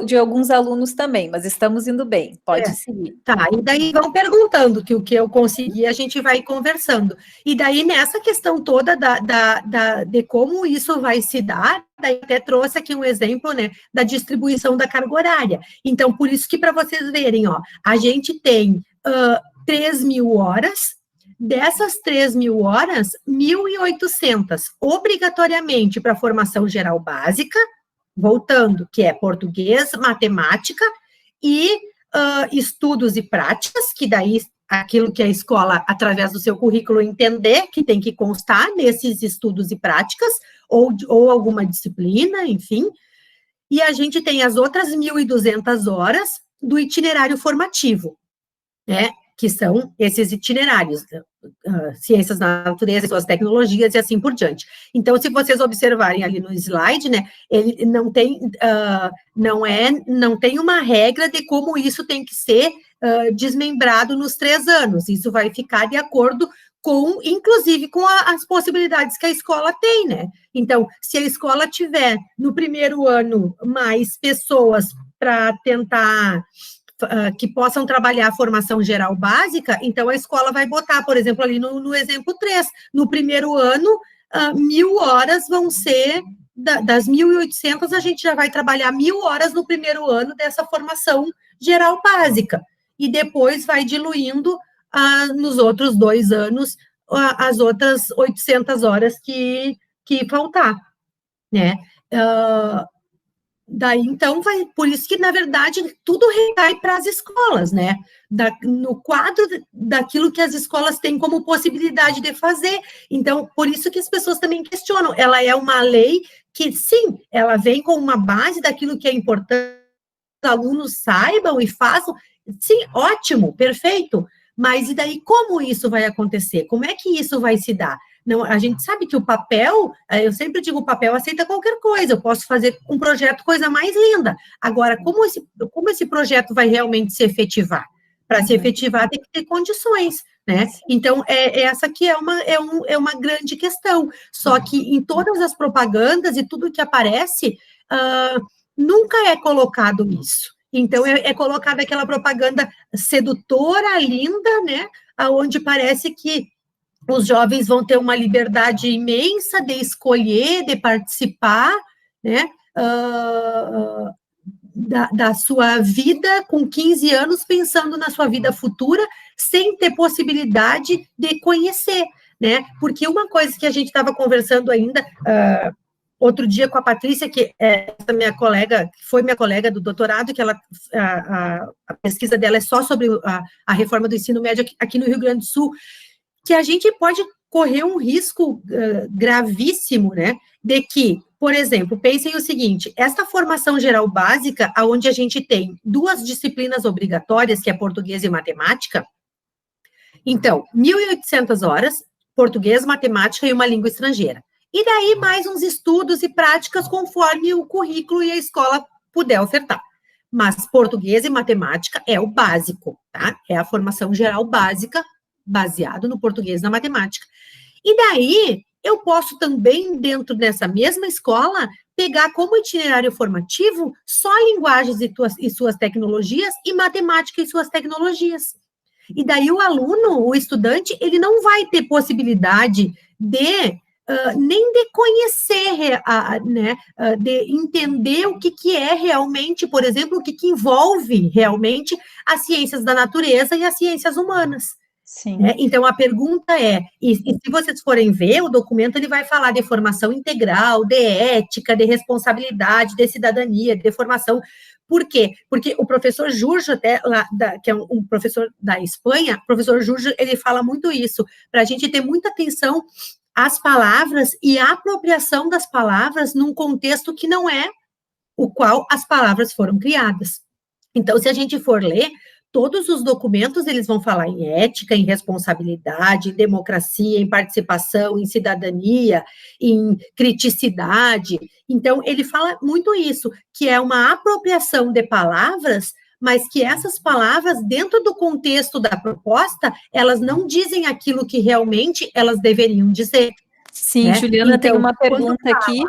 de alguns alunos também, mas estamos indo bem, pode seguir. Tá, e daí vão perguntando que o que eu consegui, a gente vai conversando. E daí, nessa questão toda de como isso vai se dar, daí até trouxe aqui um exemplo, né, da distribuição da carga horária. Então, por isso que, para vocês verem, ó, a gente tem 3.000 horas, dessas 3.000 horas, 1.800 obrigatoriamente para formação geral básica, voltando, que é português, matemática e estudos e práticas, que daí aquilo que a escola, através do seu currículo, entender que tem que constar nesses estudos e práticas, ou alguma disciplina, enfim. E a gente tem as outras 1.200 horas do itinerário formativo, né? Que são esses itinerários, ciências da natureza, suas tecnologias e assim por diante. Então, se vocês observarem ali no slide, né, ele não tem, não tem uma regra de como isso tem que ser desmembrado nos 3 anos. Isso vai ficar de acordo com, inclusive, com as possibilidades que a escola tem, né? Então, se a escola tiver no primeiro ano mais pessoas para tentar que possam trabalhar a formação geral básica, então a escola vai botar, por exemplo, ali no exemplo 3, no primeiro ano, 1.000 horas vão ser, das 1.800, a gente já vai trabalhar 1.000 horas no primeiro ano dessa formação geral básica, e depois vai diluindo nos outros 2 anos as outras 800 horas que faltar, né? Daí, então, por isso que, na verdade, tudo recai para as escolas, né? No quadro daquilo que as escolas têm como possibilidade de fazer. Então, por isso que as pessoas também questionam. Ela é uma lei que, sim, ela vem com uma base daquilo que é importante, os alunos saibam e façam. Sim, ótimo, perfeito. Mas e daí, como isso vai acontecer? Como é que isso vai se dar? Não, a gente sabe que o papel, eu sempre digo, o papel aceita qualquer coisa, eu posso fazer um projeto, coisa mais linda. Agora, como esse projeto vai realmente se efetivar? Para se efetivar, tem que ter condições, né? Então, essa aqui é uma grande questão. Só que em todas as propagandas e tudo que aparece, nunca é colocado isso. Então, é colocada aquela propaganda sedutora, linda, né? Onde parece que os jovens vão ter uma liberdade imensa de escolher, de participar, né, da sua vida com 15 anos, pensando na sua vida futura, sem ter possibilidade de conhecer, né, porque uma coisa que a gente estava conversando ainda, outro dia com a Patrícia, que é foi minha colega do doutorado, que a pesquisa dela é só sobre a reforma do ensino médio aqui no Rio Grande do Sul, que a gente pode correr um risco gravíssimo, né, de que, por exemplo, pensem o seguinte, esta formação geral básica, onde a gente tem 2 disciplinas obrigatórias, que é português e matemática, então, 1.800 horas, português, matemática e uma língua estrangeira. E daí mais uns estudos e práticas conforme o currículo e a escola puder ofertar. Mas português e matemática é o básico, tá? É a formação geral básica, baseado no português e na matemática. E daí, eu posso também, dentro dessa mesma escola, pegar como itinerário formativo só linguagens e suas tecnologias e matemática e suas tecnologias. E daí o aluno, o estudante, ele não vai ter possibilidade de nem de conhecer, né, de entender o que é realmente, por exemplo, o que envolve realmente as ciências da natureza e as ciências humanas. Sim. Então, a pergunta e se vocês forem ver, o documento ele vai falar de formação integral, de ética, de responsabilidade, de cidadania, de formação. Por quê? Porque o professor Jurjo, que é um professor da Espanha, o professor Jurjo, ele fala muito isso, para a gente ter muita atenção às palavras e à apropriação das palavras num contexto que não é o qual as palavras foram criadas. Então, se a gente for ler, todos os documentos, eles vão falar em ética, em responsabilidade, em democracia, em participação, em cidadania, em criticidade. Então, ele fala muito isso, que é uma apropriação de palavras, mas que essas palavras, dentro do contexto da proposta, elas não dizem aquilo que realmente elas deveriam dizer. Sim, né? Juliana, então, tem uma pergunta aqui,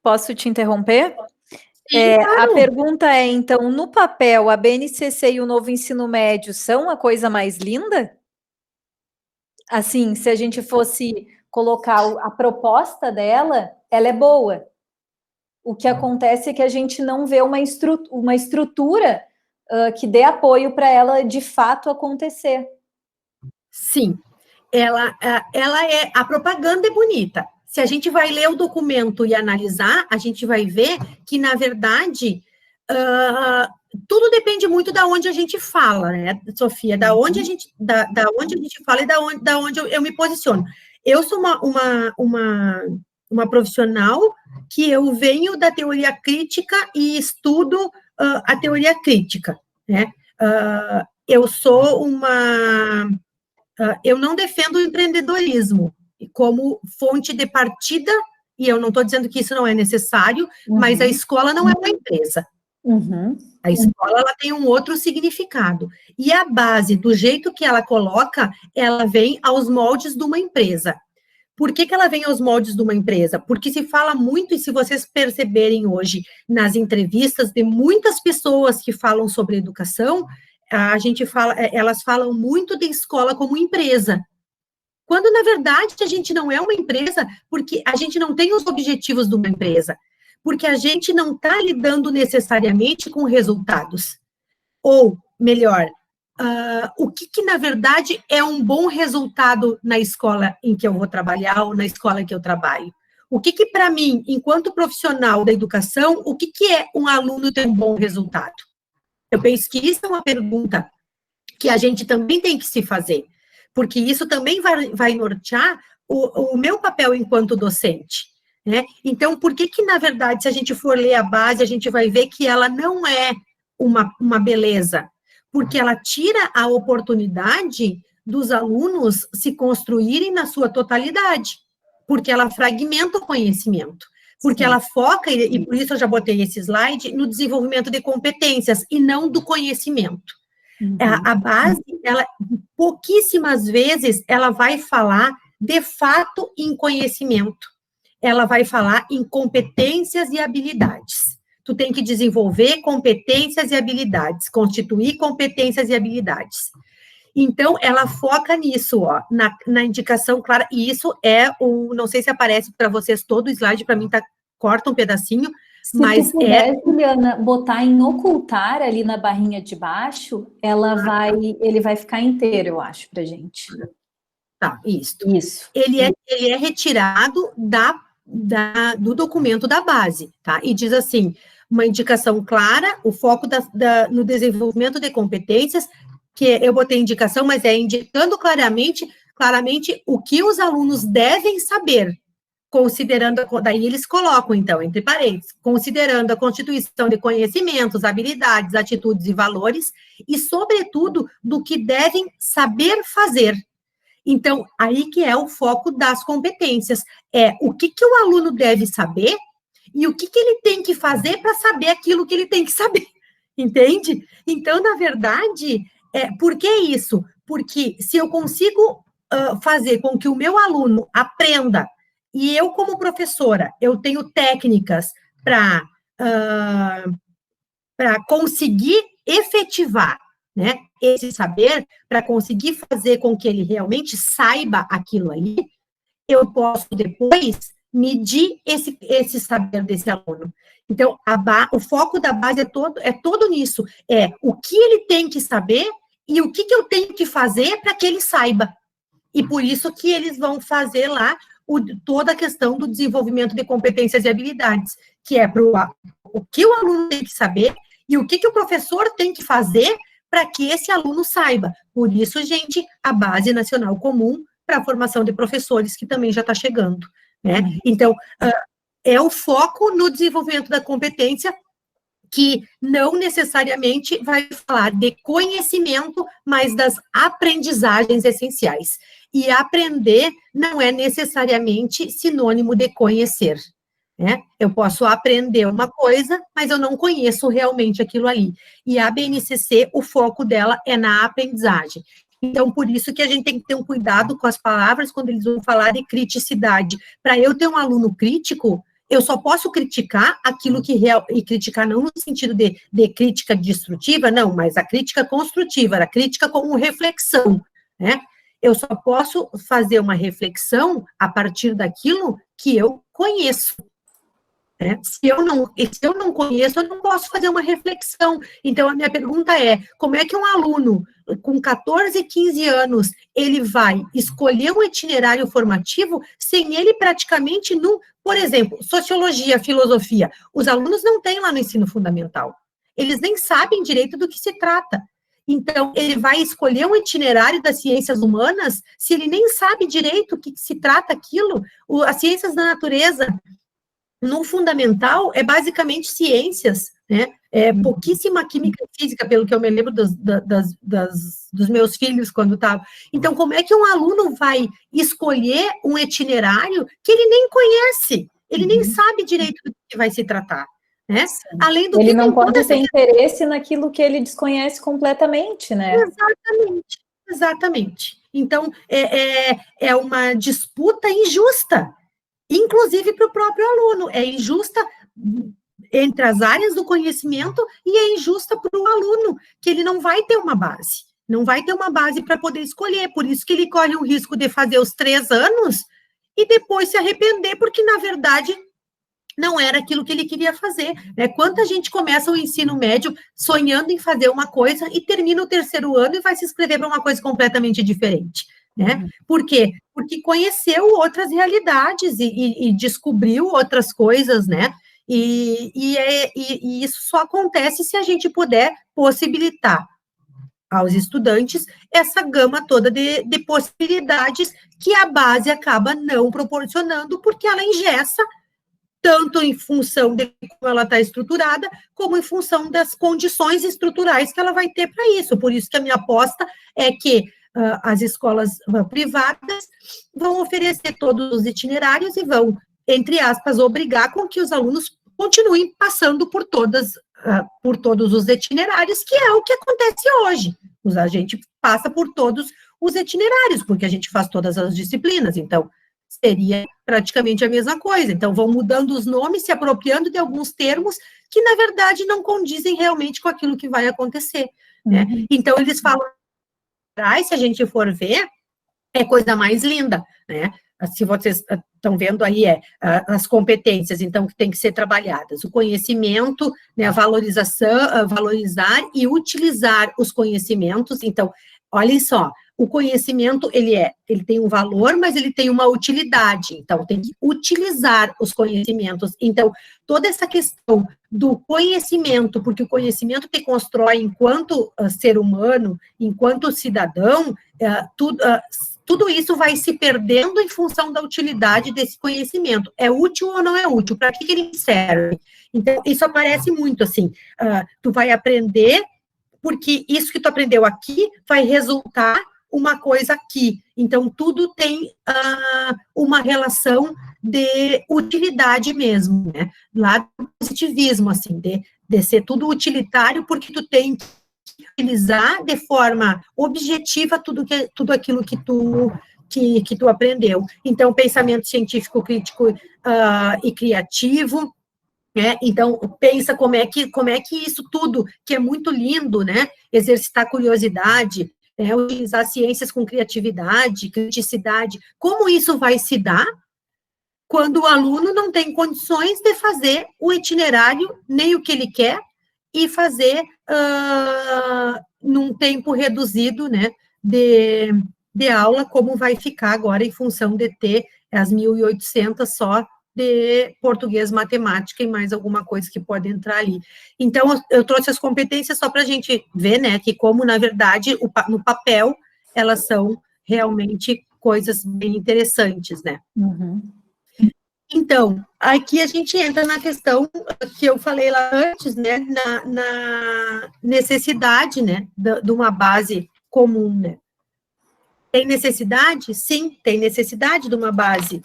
posso te interromper? A pergunta é, então, no papel, a BNCC e o novo ensino médio são a coisa mais linda? Assim, se a gente fosse colocar a proposta dela, ela é boa. O que acontece é que a gente não vê uma estrutura que dê apoio para ela de fato acontecer. Sim, a propaganda é bonita. Se a gente vai ler o documento e analisar, a gente vai ver que, na verdade, tudo depende muito da onde a gente fala, né, Sofia? Da onde a gente fala e da onde eu me posiciono. Eu sou uma profissional que eu venho da teoria crítica e estudo a teoria crítica, né? Eu sou eu não defendo o empreendedorismo como fonte de partida, e eu não estou dizendo que isso não é necessário, mas a escola não é uma empresa. A escola, ela tem um outro significado. E a base, do jeito que ela coloca, ela vem aos moldes de uma empresa. Por que ela vem aos moldes de uma empresa? Porque se fala muito, e se vocês perceberem hoje nas entrevistas de muitas pessoas que falam sobre educação, elas falam muito de escola como empresa. Quando, na verdade, a gente não é uma empresa, porque a gente não tem os objetivos de uma empresa, porque a gente não está lidando necessariamente com resultados. Ou, melhor, o que, na verdade, é um bom resultado na escola em que eu vou trabalhar ou na escola em que eu trabalho? O que para mim, enquanto profissional da educação, o que é um aluno ter um bom resultado? Eu penso que isso é uma pergunta que a gente também tem que se fazer, porque isso também vai nortear o meu papel enquanto docente, né? Então, por que, na verdade, se a gente for ler a base, a gente vai ver que ela não é uma beleza, porque ela tira a oportunidade dos alunos se construírem na sua totalidade, porque ela fragmenta o conhecimento, porque ela foca, e por isso eu já botei esse slide, no desenvolvimento de competências e não do conhecimento. A base, ela, pouquíssimas vezes, ela vai falar, de fato, em conhecimento. Ela vai falar em competências e habilidades. Tu tem que desenvolver competências e habilidades, constituir competências e habilidades. Então, ela foca nisso, ó, na indicação clara, e isso não sei se aparece para vocês todo o slide, para mim corta um pedacinho, mas se tu puder, Juliana, botar em ocultar ali na barrinha de baixo, ele vai ficar inteiro, eu acho, pra gente. Tá, isso. Ele é retirado do documento da base, tá? E diz assim, uma indicação clara, o foco no desenvolvimento de competências, que eu botei indicação, mas é indicando claramente o que os alunos devem saber, considerando, daí eles colocam, então, entre parênteses, considerando a constituição de conhecimentos, habilidades, atitudes e valores, e, sobretudo, do que devem saber fazer. Então, aí que é o foco das competências, o que o aluno deve saber e o que ele tem que fazer para saber aquilo que ele tem que saber, entende? Então, na verdade, por que isso? Porque se eu consigo fazer com que o meu aluno aprenda, e eu, como professora, eu tenho técnicas para conseguir efetivar, né, esse saber, para conseguir fazer com que ele realmente saiba aquilo ali, eu posso depois medir esse saber desse aluno. Então, o foco da base é todo nisso, o que ele tem que saber e o que eu tenho que fazer para que ele saiba. E por isso que eles vão fazer lá toda a questão do desenvolvimento de competências e habilidades, que é o que o aluno tem que saber e o que o professor tem que fazer para que esse aluno saiba. Por isso, gente, a Base Nacional Comum para a formação de professores, que também já está chegando, né? Então, é o foco no desenvolvimento da competência, que não necessariamente vai falar de conhecimento, mas das aprendizagens essenciais. E aprender não é necessariamente sinônimo de conhecer, né? Eu posso aprender uma coisa, mas eu não conheço realmente aquilo ali. E a BNCC, o foco dela é na aprendizagem. Então, por isso que a gente tem que ter um cuidado com as palavras quando eles vão falar de criticidade. Para eu ter um aluno crítico, eu só posso criticar aquilo que e criticar não no sentido de crítica destrutiva, não, mas a crítica construtiva, a crítica como reflexão, né? Eu só posso fazer uma reflexão a partir daquilo que eu conheço. Né? Se eu não conheço, eu não posso fazer uma reflexão. Então, a minha pergunta é, como é que um aluno com 14, 15 anos, ele vai escolher um itinerário formativo sem ele praticamente, por exemplo, sociologia, filosofia, os alunos não têm lá no ensino fundamental. Eles nem sabem direito do que se trata. Então, ele vai escolher um itinerário das ciências humanas se ele nem sabe direito o que se trata aquilo. As ciências da natureza, no fundamental, é basicamente ciências, né? É pouquíssima química e física, pelo que eu me lembro dos meus filhos quando estavam. Então, como é que um aluno vai escolher um itinerário que ele nem conhece? Ele nem sabe direito do que vai se tratar, né? Além do que ele não pode ter interesse naquilo que ele desconhece completamente, né? Exatamente. Então, é uma disputa injusta, inclusive para o próprio aluno, é injusta entre as áreas do conhecimento e é injusta para o aluno, que ele não vai ter uma base para poder escolher, por isso que ele corre o risco de fazer os 3 anos e depois se arrepender, porque, na verdade, não era aquilo que ele queria fazer, né? Quanta gente começa o ensino médio sonhando em fazer uma coisa e termina o 3º ano e vai se inscrever para uma coisa completamente diferente, né? Por quê? Porque conheceu outras realidades e descobriu outras coisas, né? E isso só acontece se a gente puder possibilitar aos estudantes essa gama toda de possibilidades que a base acaba não proporcionando, porque ela engessa tanto em função de como ela está estruturada, como em função das condições estruturais que ela vai ter para isso. Por isso que a minha aposta é que as escolas privadas vão oferecer todos os itinerários e vão, entre aspas, obrigar com que os alunos continuem passando por todos os itinerários, que é o que acontece hoje. A gente passa por todos os itinerários, porque a gente faz todas as disciplinas, então seria praticamente a mesma coisa. Então, vão mudando os nomes, se apropriando de alguns termos que, na verdade, não condizem realmente com aquilo que vai acontecer, né? Então, eles falam, se a gente for ver, é coisa mais linda, né? Se vocês estão vendo aí, as competências, então, que tem que ser trabalhadas, o conhecimento, né, a valorização, valorizar e utilizar os conhecimentos. Então, olhem só, o conhecimento, ele tem um valor, mas ele tem uma utilidade, então, tem que utilizar os conhecimentos. Então, toda essa questão do conhecimento, porque o conhecimento te constrói enquanto ser humano, enquanto cidadão, tudo isso vai se perdendo em função da utilidade desse conhecimento. É útil ou não é útil? Para que ele serve? Então, isso aparece muito, assim, tu vai aprender, porque isso que tu aprendeu aqui vai resultar uma coisa aqui. Então, tudo tem uma relação de utilidade mesmo, né? Lá do positivismo, assim, de ser tudo utilitário, porque tu tem que utilizar de forma objetiva tudo aquilo que tu aprendeu. Então, pensamento científico, crítico e criativo, né? Então, pensa como é que isso tudo, que é muito lindo, né? Exercitar curiosidade, utilizar ciências com criatividade, criticidade, como isso vai se dar quando o aluno não tem condições de fazer o itinerário, nem o que ele quer, e fazer num tempo reduzido, né, de aula, como vai ficar agora em função de ter as 1.800 só de português, matemática e mais alguma coisa que pode entrar ali. Então, eu trouxe as competências só para a gente ver, né, que como, na verdade, no papel, elas são realmente coisas bem interessantes, né. Então, aqui a gente entra na questão que eu falei lá antes, né, na necessidade, né, de uma base comum, né. Tem necessidade? Sim, tem necessidade de uma base.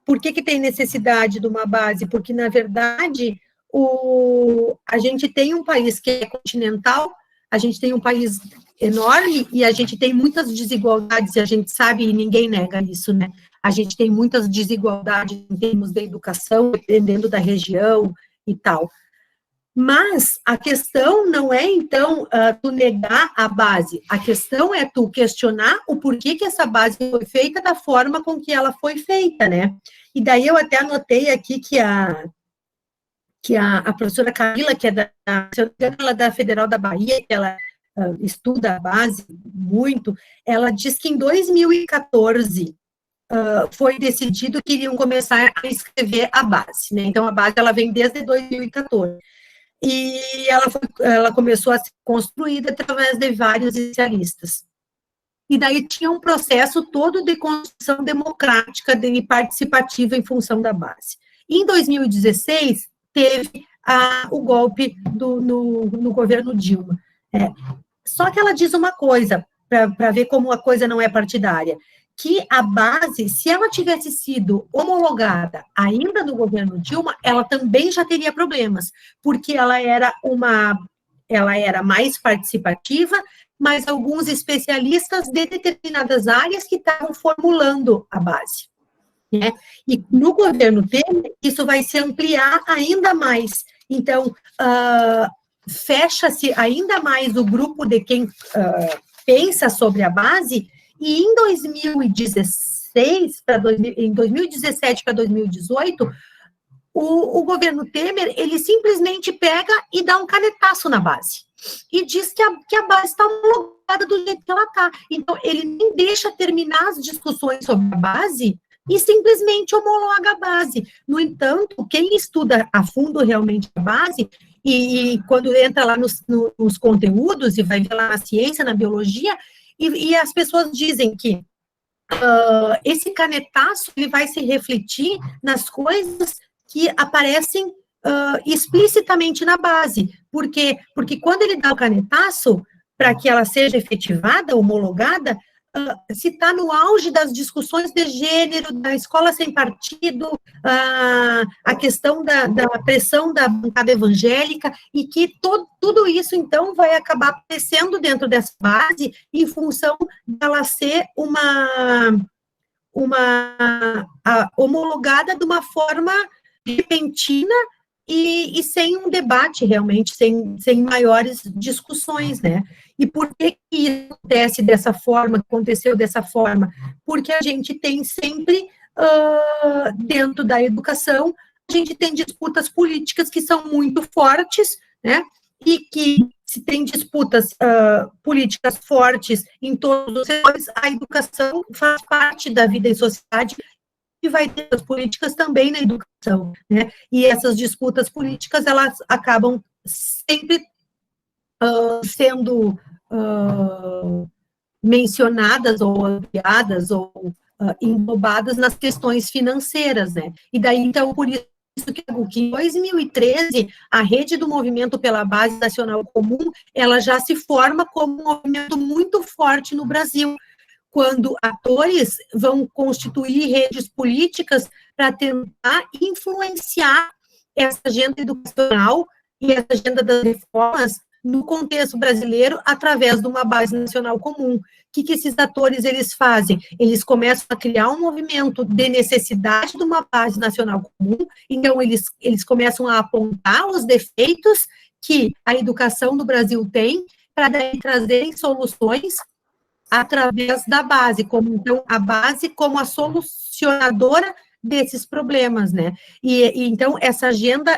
Por que tem necessidade de uma base? Porque, na verdade, a gente tem um país que é continental, a gente tem um país enorme e a gente tem muitas desigualdades, e a gente sabe, e ninguém nega isso, né? a gente tem muitas desigualdades em termos de educação, dependendo da região e tal. Mas a questão não é, então, tu negar a base, a questão é tu questionar o porquê que essa base foi feita da forma com que ela foi feita, né? E daí eu até anotei aqui que a professora Camila, que é da Federal da Bahia, que ela estuda a base muito, ela diz que em 2014 foi decidido que iriam começar a escrever a base, né? Então, a base, ela vem desde 2014. E ela começou a ser construída através de vários especialistas. E daí tinha um processo todo de construção democrática e participativa em função da base. Em 2016, teve o golpe no governo Dilma. Só que ela diz uma coisa, para ver como a coisa não é partidária, que a base, se ela tivesse sido homologada ainda no governo Dilma, ela também já teria problemas, porque ela era mais participativa, mas alguns especialistas de determinadas áreas que estavam formulando a base, né? E no governo Temer, isso vai se ampliar ainda mais. Então, fecha-se ainda mais o grupo de quem pensa sobre a base. E em 2017 para 2018, o governo Temer, ele simplesmente pega e dá um canetaço na base. E diz que a base está homologada do jeito que ela está. Então, ele nem deixa terminar as discussões sobre a base e simplesmente homologa a base. No entanto, quem estuda a fundo realmente a base, e quando entra lá nos conteúdos, e vai ver lá na ciência, na biologia, e as pessoas dizem que esse canetaço ele vai se refletir nas coisas que aparecem explicitamente na base. Por quê? Porque quando ele dá o canetaço, para que ela seja efetivada, homologada, se está no auge das discussões de gênero, da escola sem partido, a questão da pressão da bancada evangélica, e que tudo isso, então, vai acabar aparecendo dentro dessa base, em função dela ser homologada de uma forma repentina e sem um debate, realmente, sem maiores discussões, né? E por que isso acontece dessa forma, aconteceu dessa forma? Porque a gente tem sempre, dentro da educação, a gente tem disputas políticas que são muito fortes, né? E que, se tem disputas políticas fortes em todos os setores, a educação faz parte da vida em sociedade, e vai ter as políticas também na educação, né? E essas disputas políticas, elas acabam sempre sendo mencionadas ou ampliadas ou englobadas nas questões financeiras, né? E daí, então, por isso que em 2013, a rede do Movimento pela Base Nacional Comum, ela já se forma como um movimento muito forte no Brasil, quando atores vão constituir redes políticas para tentar influenciar essa agenda educacional e essa agenda das reformas no contexto brasileiro através de uma base nacional comum. O que esses atores eles fazem? Eles começam a criar um movimento de necessidade de uma base nacional comum, então eles começam a apontar os defeitos que a educação do Brasil tem, para daí trazerem soluções através da base, então, a base como a solucionadora desses problemas, né? E então, essa agenda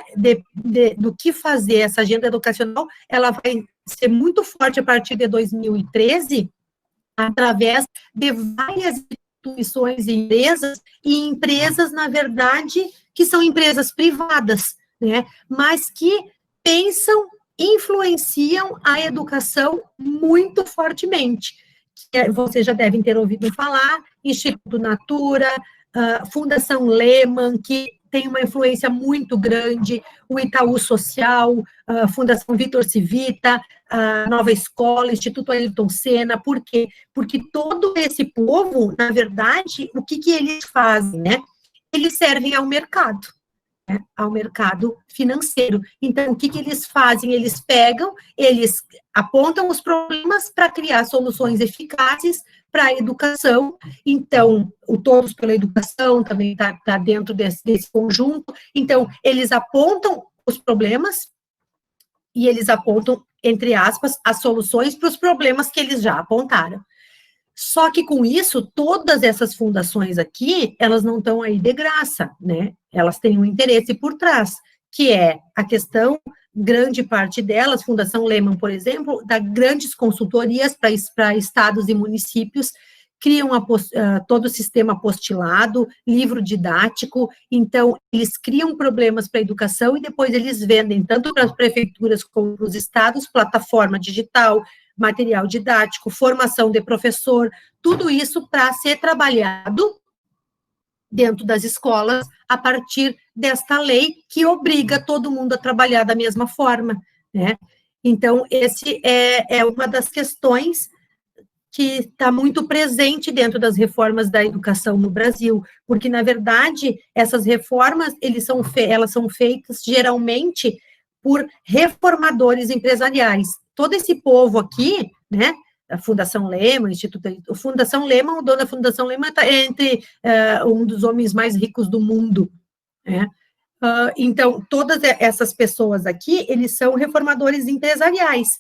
do que fazer, essa agenda educacional, ela vai ser muito forte a partir de 2013, através de várias instituições e empresas, na verdade, que são empresas privadas, né? Mas que pensam, influenciam a educação muito fortemente. Vocês já devem ter ouvido falar, Instituto Natura, Fundação Lehman, que tem uma influência muito grande, o Itaú Social, Fundação Vitor Civita, Nova Escola, Instituto Ayrton Senna. Por quê? Porque todo esse povo, na verdade, o que eles fazem, né? Eles servem ao mercado. Ao mercado financeiro. Então, o que eles fazem? Eles pegam, eles apontam os problemas para criar soluções eficazes para a educação. Então, o Todos pela Educação também está dentro desse conjunto. Então, eles apontam os problemas e eles apontam, entre aspas, as soluções para os problemas que eles já apontaram. Só que com isso, todas essas fundações aqui, elas não estão aí de graça, né? Elas têm um interesse por trás, que é a questão, grande parte delas, Fundação Lehman, por exemplo, dá grandes consultorias para estados e municípios, criam todo o sistema apostilado, livro didático, então eles criam problemas para a educação e depois eles vendem tanto para as prefeituras como para os estados, plataforma digital, material didático, formação de professor, tudo isso para ser trabalhado dentro das escolas a partir desta lei que obriga todo mundo a trabalhar da mesma forma, né? Então, esse é uma das questões que está muito presente dentro das reformas da educação no Brasil, porque, na verdade, essas reformas, elas são feitas, geralmente, por reformadores empresariais. Todo esse povo aqui, né, a Fundação Lehman, o Fundação Lehman, o dono da Fundação Lehman é entre um dos homens mais ricos do mundo, né? Então, todas essas pessoas aqui, eles são reformadores empresariais.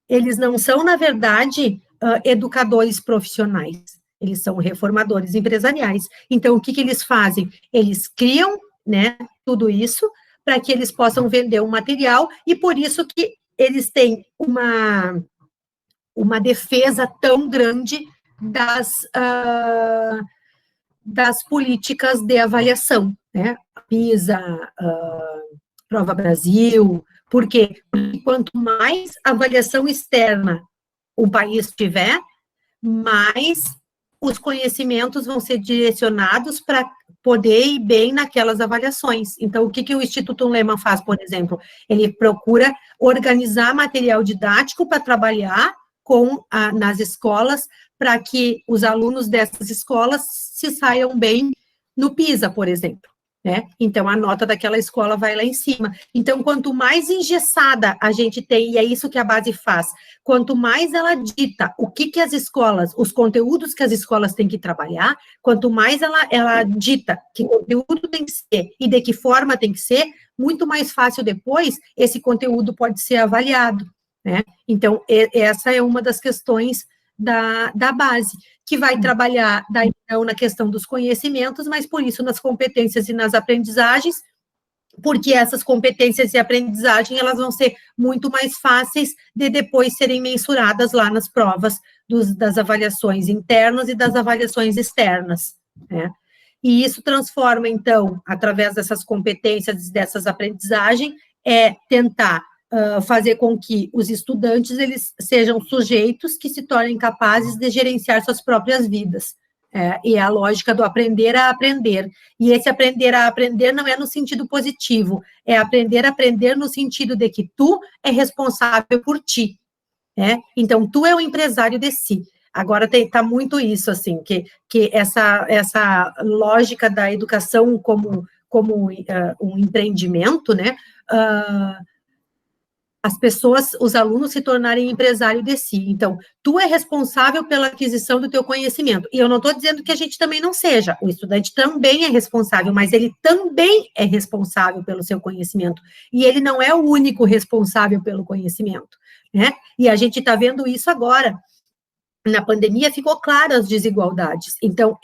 Eles não são, na verdade, educadores profissionais, eles são reformadores empresariais. Então, o que eles fazem? Eles criam, né, tudo isso para que eles possam vender um material, e por isso que eles têm uma defesa tão grande das políticas de avaliação, né? PISA, Prova Brasil. Por quê? Porque quanto mais avaliação externa o país tiver, mais os conhecimentos vão ser direcionados para poder ir bem naquelas avaliações. Então, o que o Instituto Lehman faz, por exemplo? Ele procura organizar material didático para trabalhar nas escolas, para que os alunos dessas escolas se saiam bem no PISA, por exemplo. Né? Então, a nota daquela escola vai lá em cima. Então, quanto mais engessada a gente tem, e é isso que a base faz, quanto mais ela dita o que as escolas, os conteúdos que as escolas têm que trabalhar, quanto mais ela dita que conteúdo tem que ser e de que forma tem que ser, muito mais fácil depois esse conteúdo pode ser avaliado. Né? Então, essa é uma das questões da base, que vai trabalhar daí não na questão dos conhecimentos, mas por isso nas competências e nas aprendizagens, porque essas competências e aprendizagem, elas vão ser muito mais fáceis de depois serem mensuradas lá nas provas das avaliações internas e das avaliações externas, né? E isso transforma, então, através dessas competências, dessas aprendizagens, tentar fazer com que os estudantes, eles sejam sujeitos que se tornem capazes de gerenciar suas próprias vidas. E é a lógica do aprender a aprender. E esse aprender a aprender não é no sentido positivo, é aprender a aprender no sentido de que tu é responsável por ti. Então, tu é o empresário de si. Agora está muito isso, assim, que essa lógica da educação como um empreendimento, né, as pessoas, os alunos se tornarem empresário de si. Então, tu é responsável pela aquisição do teu conhecimento. E eu não estou dizendo que a gente também não seja. O estudante também é responsável, mas ele também é responsável pelo seu conhecimento. E ele não é o único responsável pelo conhecimento, né? E a gente está vendo isso agora. Na pandemia ficou claro as desigualdades. Então,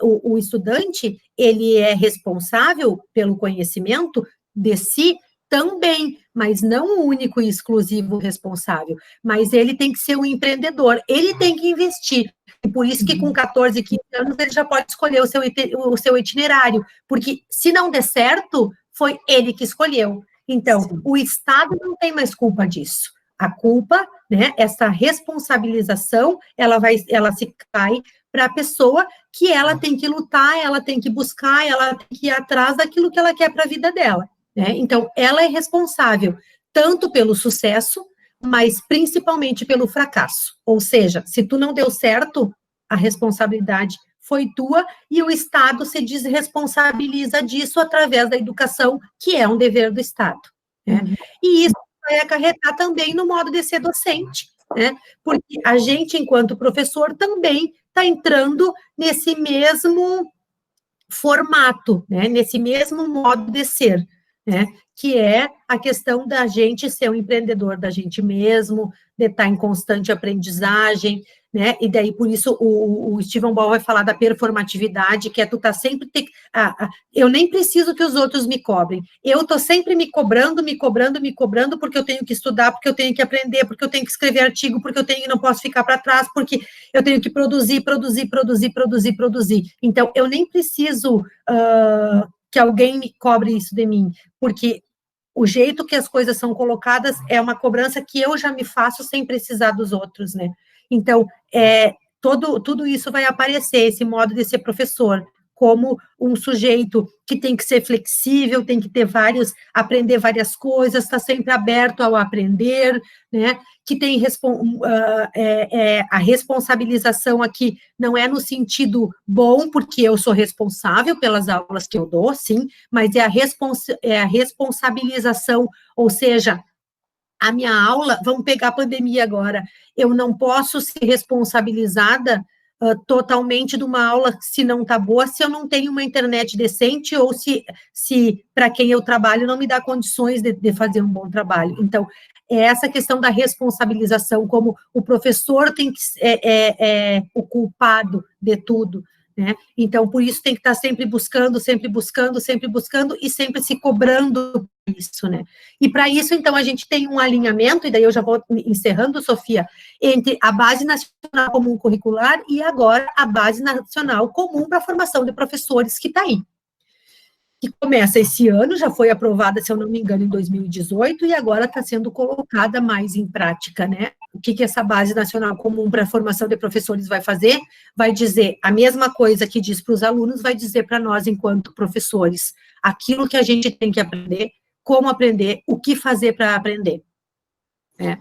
o estudante, ele é responsável pelo conhecimento de si também, mas não o único e exclusivo responsável, mas ele tem que ser um empreendedor, ele tem que investir, e por isso que com 14, 15 anos ele já pode escolher o seu itinerário, porque se não der certo, foi ele que escolheu. Então, o Estado não tem mais culpa disso. A culpa, né, essa responsabilização, ela se cai para a pessoa, que ela tem que lutar, ela tem que buscar, ela tem que ir atrás daquilo que ela quer para a vida dela. Né? Então, ela é responsável tanto pelo sucesso, mas principalmente pelo fracasso. Ou seja, se tu não deu certo, a responsabilidade foi tua, e o Estado se desresponsabiliza disso através da educação, que é um dever do Estado. Né? E isso vai acarretar também no modo de ser docente. né? Porque a gente, enquanto professor, também está entrando nesse mesmo formato, né? Nesse mesmo modo de ser, né? Que é a questão da gente ser um empreendedor da gente mesmo, de estar em constante aprendizagem, né? E daí, por isso, o Stephen Ball vai falar da performatividade, que é tu tá sempre... eu nem preciso que os outros me cobrem. Eu tô sempre me cobrando, porque eu tenho que estudar, porque eu tenho que aprender, porque eu tenho que escrever artigo, porque não posso ficar para trás, porque eu tenho que produzir. Então, eu nem preciso que alguém me cobre isso de mim, porque o jeito que as coisas são colocadas é uma cobrança que eu já me faço sem precisar dos outros, né? Então, tudo isso vai aparecer, esse modo de ser professor, como um sujeito que tem que ser flexível, tem que ter aprender várias coisas, está sempre aberto ao aprender, né? Que tem a responsabilização aqui não é no sentido bom, porque eu sou responsável pelas aulas que eu dou, sim, mas é a responsabilização, ou seja, a minha aula, vamos pegar a pandemia agora, eu não posso ser responsabilizada totalmente de uma aula se não está boa, se eu não tenho uma internet decente ou se para quem eu trabalho não me dá condições de fazer um bom trabalho. Então, é essa questão da responsabilização, como o professor tem que é o culpado de tudo, né? Então, por isso tem que estar sempre buscando e sempre se cobrando isso, né? E para isso, então, a gente tem um alinhamento, e daí eu já vou encerrando, Sofia, entre a Base Nacional Comum Curricular e agora a Base Nacional Comum para a Formação de Professores, que está aí. Que começa esse ano, já foi aprovada, se eu não me engano, em 2018, e agora está sendo colocada mais em prática, né? O que essa Base Nacional Comum para a Formação de Professores vai fazer? Vai dizer a mesma coisa que diz para os alunos, vai dizer para nós, enquanto professores, aquilo que a gente tem que aprender, como aprender, o que fazer para aprender. Né?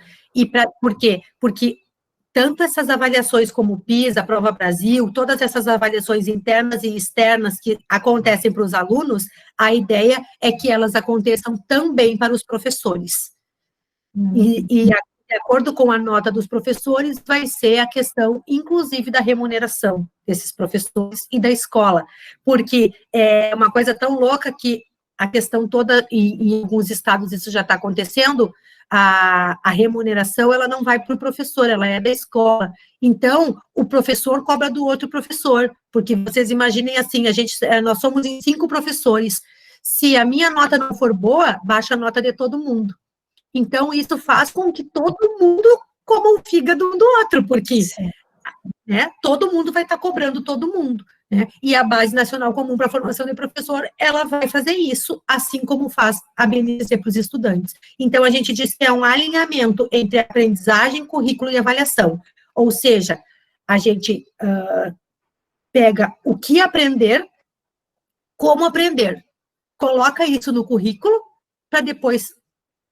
Por quê? Porque tanto essas avaliações como o PISA, a Prova Brasil, todas essas avaliações internas e externas que acontecem para os alunos, a ideia é que elas aconteçam também para os professores. E de acordo com a nota dos professores, vai ser a questão, inclusive, da remuneração desses professores e da escola, porque é uma coisa tão louca que a questão toda, e em alguns estados isso já está acontecendo, a remuneração, ela não vai para o professor, ela é da escola. Então, o professor cobra do outro professor, porque vocês imaginem assim, nós somos em 5 professores, se a minha nota não for boa, baixa a nota de todo mundo. Então, isso faz com que todo mundo coma o fígado um do outro, porque né, todo mundo vai estar cobrando todo mundo. Né? E a Base Nacional Comum para a Formação de Professor, ela vai fazer isso, assim como faz a BNCC para os estudantes. Então, a gente diz que é um alinhamento entre aprendizagem, currículo e avaliação. Ou seja, a gente pega o que aprender, como aprender, coloca isso no currículo, para depois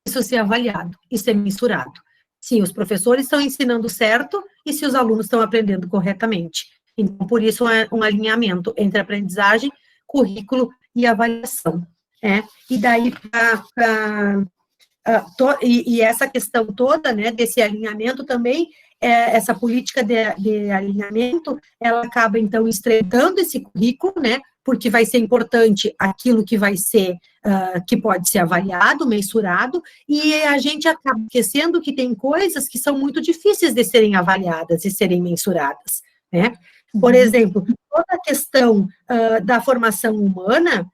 isso ser avaliado e ser mensurado. Se os professores estão ensinando certo e se os alunos estão aprendendo corretamente. Então, por isso, é um alinhamento entre aprendizagem, currículo e avaliação. E daí, e essa questão toda, né, desse alinhamento também, essa política de alinhamento, ela acaba, então, estreitando esse currículo, né, porque vai ser importante aquilo que vai ser, que pode ser avaliado, mensurado, e a gente acaba esquecendo que tem coisas que são muito difíceis de serem avaliadas e serem mensuradas, né? Por exemplo, toda a questão da formação humana,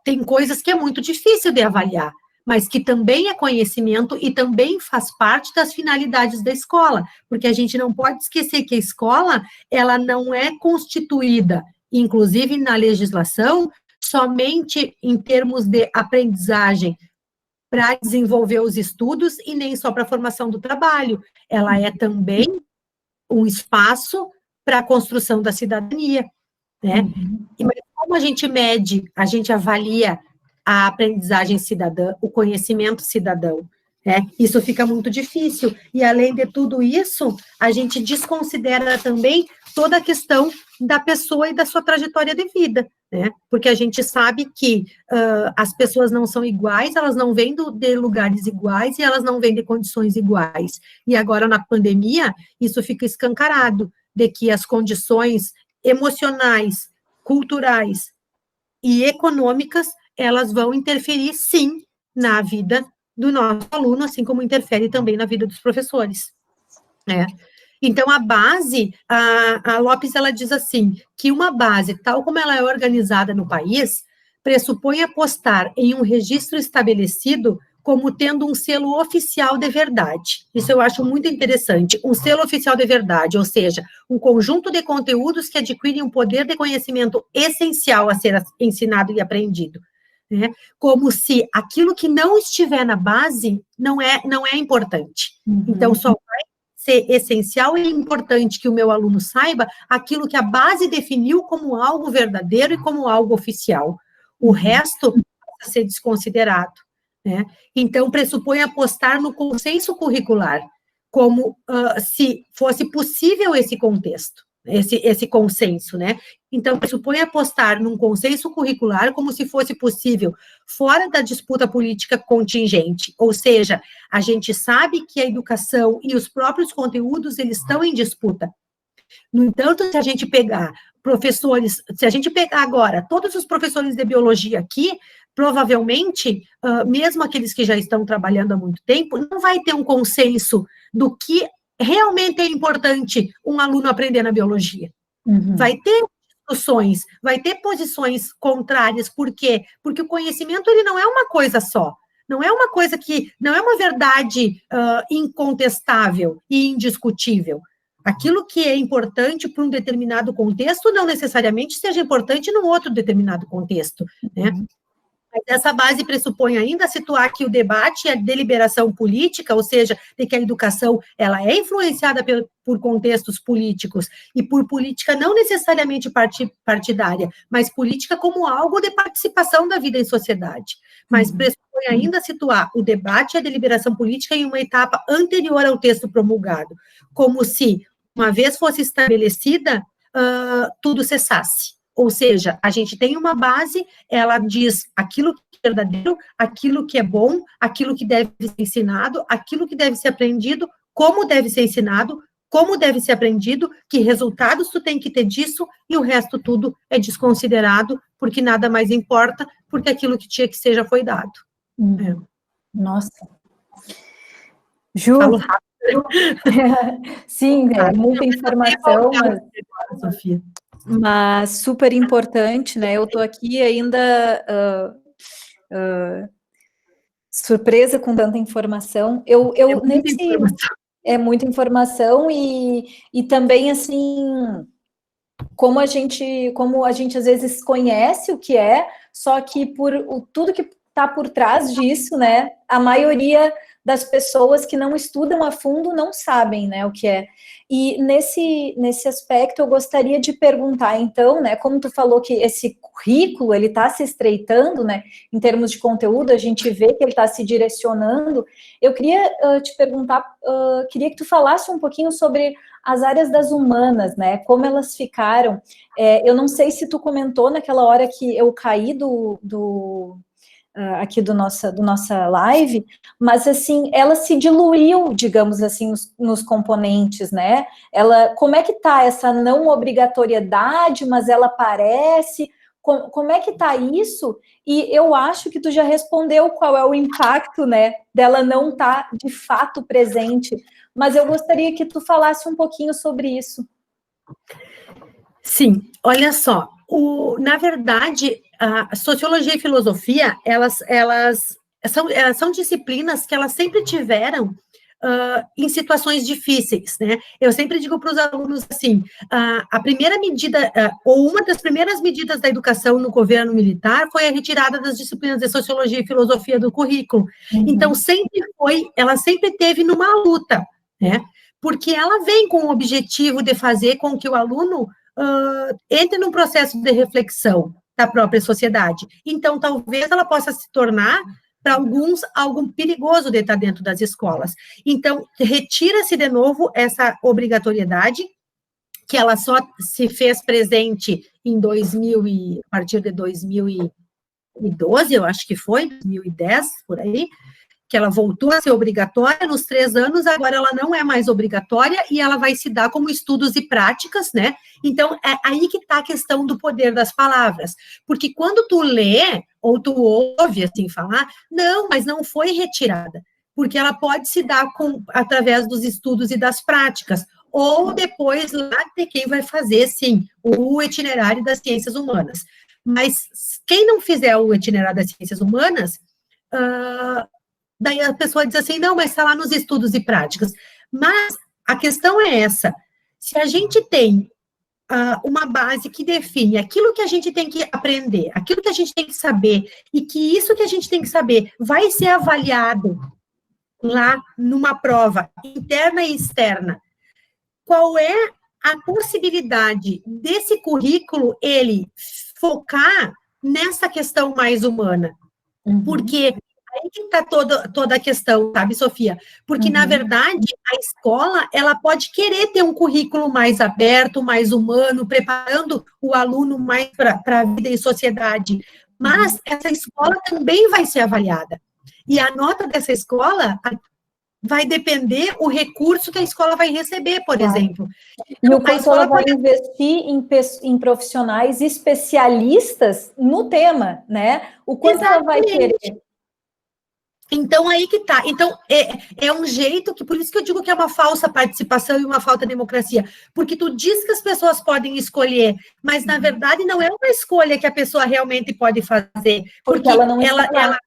tem coisas que é muito difícil de avaliar, mas que também é conhecimento e também faz parte das finalidades da escola, porque a gente não pode esquecer que a escola, ela não é constituída, inclusive na legislação, somente em termos de aprendizagem para desenvolver os estudos e nem só para a formação do trabalho, ela é também um espaço para a construção da cidadania, né? Mas como a gente mede, a gente avalia a aprendizagem cidadã, o conhecimento cidadão, né? Isso fica muito difícil, e além de tudo isso, a gente desconsidera também toda a questão da pessoa e da sua trajetória de vida, né? Porque a gente sabe que as pessoas não são iguais, elas não vêm de lugares iguais e elas não vêm de condições iguais. E agora, na pandemia, isso fica escancarado, de que as condições emocionais, culturais e econômicas, elas vão interferir, sim, na vida do nosso aluno, assim como interfere também na vida dos professores, né? Então, a base, a Lopes, ela diz assim, que uma base, tal como ela é organizada no país, pressupõe apostar em um registro estabelecido como tendo um selo oficial de verdade. Isso eu acho muito interessante, um selo oficial de verdade, ou seja, um conjunto de conteúdos que adquirem um poder de conhecimento essencial a ser ensinado e aprendido, né? Como se aquilo que não estiver na base não é importante. Então, só vai ser essencial e importante que o meu aluno saiba aquilo que a base definiu como algo verdadeiro e como algo oficial. O resto pode ser desconsiderado, né? Então, pressupõe apostar no consenso curricular, como se fosse possível esse contexto, esse consenso, né? Então, pressupõe apostar num consenso curricular como se fosse possível, fora da disputa política contingente, ou seja, a gente sabe que a educação e os próprios conteúdos, eles estão em disputa. No entanto, se a gente pegar professores, se a gente pegar agora todos os professores de biologia aqui, provavelmente, mesmo aqueles que já estão trabalhando há muito tempo, não vai ter um consenso do que realmente é importante um aluno aprender na biologia. Vai ter discussões, vai ter posições contrárias, por quê? Porque o conhecimento, ele não é uma coisa só, não é uma coisa que, não é uma verdade incontestável e indiscutível. Aquilo que é importante para um determinado contexto, não necessariamente seja importante num outro determinado contexto, né? Mas essa base pressupõe ainda situar que o debate e a deliberação política, ou seja, de que a educação ela é influenciada por contextos políticos, e por política não necessariamente partidária, mas política como algo de participação da vida em sociedade. Mas pressupõe ainda situar o debate e a deliberação política em uma etapa anterior ao texto promulgado, como se, uma vez fosse estabelecida, tudo cessasse. Ou seja, a gente tem uma base, ela diz aquilo que é verdadeiro, aquilo que é bom, aquilo que deve ser ensinado, aquilo que deve ser aprendido, como deve ser ensinado, como deve ser aprendido, que resultados tu tem que ter disso, e o resto tudo é desconsiderado, porque nada mais importa, porque aquilo que tinha que ser já foi dado. Nossa. Ju, falo rápido. Sim, é muita informação, Sofia. Mas super importante, né? Eu estou aqui ainda surpresa com tanta informação. É muita informação e também assim como a gente às vezes conhece o que é, só que tudo que está por trás disso, né? A maioria das pessoas que não estudam a fundo não sabem, né, o que é. E nesse aspecto eu gostaria de perguntar, então, né, como tu falou que esse currículo, ele está se estreitando, né, em termos de conteúdo, a gente vê que ele está se direcionando. Eu queria te perguntar, queria que tu falasse um pouquinho sobre as áreas das humanas, né, como elas ficaram. Eu não sei se tu comentou naquela hora que eu caí aqui do nossa live, mas assim, ela se diluiu, digamos assim, nos componentes, né? Como é que tá essa não obrigatoriedade, mas ela aparece? Como é que tá isso? E eu acho que tu já respondeu qual é o impacto, né, dela não estar de fato presente, mas eu gostaria que tu falasse um pouquinho sobre isso. Sim, olha só, na verdade, a sociologia e filosofia, elas são disciplinas que elas sempre tiveram em situações difíceis, né? Eu sempre digo para os alunos assim, a primeira medida, ou uma das primeiras medidas da educação no governo militar foi a retirada das disciplinas de sociologia e filosofia do currículo. Então, ela sempre teve numa luta, né? Porque ela vem com o objetivo de fazer com que o aluno entre num processo de reflexão da própria sociedade. Então, talvez ela possa se tornar, para alguns, algo perigoso de estar dentro das escolas. Então, retira-se de novo essa obrigatoriedade que ela só se fez presente em 2000 e a partir de 2012, eu acho que foi, 2010, por aí, que ela voltou a ser obrigatória nos 3 anos, agora ela não é mais obrigatória e ela vai se dar como estudos e práticas, né? Então, é aí que está a questão do poder das palavras, porque quando tu lê, ou tu ouve, assim, falar, não, mas não foi retirada, porque ela pode se dar através dos estudos e das práticas, ou depois lá de quem vai fazer, sim, o itinerário das ciências humanas. Mas quem não fizer o itinerário das ciências humanas, daí a pessoa diz assim, não, mas está lá nos estudos e práticas. Mas a questão é essa, se a gente tem uma base que define aquilo que a gente tem que aprender, aquilo que a gente tem que saber, e que isso que a gente tem que saber vai ser avaliado lá numa prova interna e externa, qual é a possibilidade desse currículo, ele focar nessa questão mais humana? Porque aí que está toda a questão, sabe, Sofia? Porque, na verdade, a escola, ela pode querer ter um currículo mais aberto, mais humano, preparando o aluno mais para a vida em sociedade, mas essa escola também vai ser avaliada. E a nota dessa escola vai depender o recurso que a escola vai receber, por exemplo. E o quanto ela vai investir em profissionais especialistas no tema, né? O quanto ela vai querer. Então, aí que tá. Então, é um jeito que, por isso que eu digo que é uma falsa participação e uma falta de democracia, porque tu diz que as pessoas podem escolher, mas, na verdade, não é uma escolha que a pessoa realmente pode fazer. Porque ela não está lá.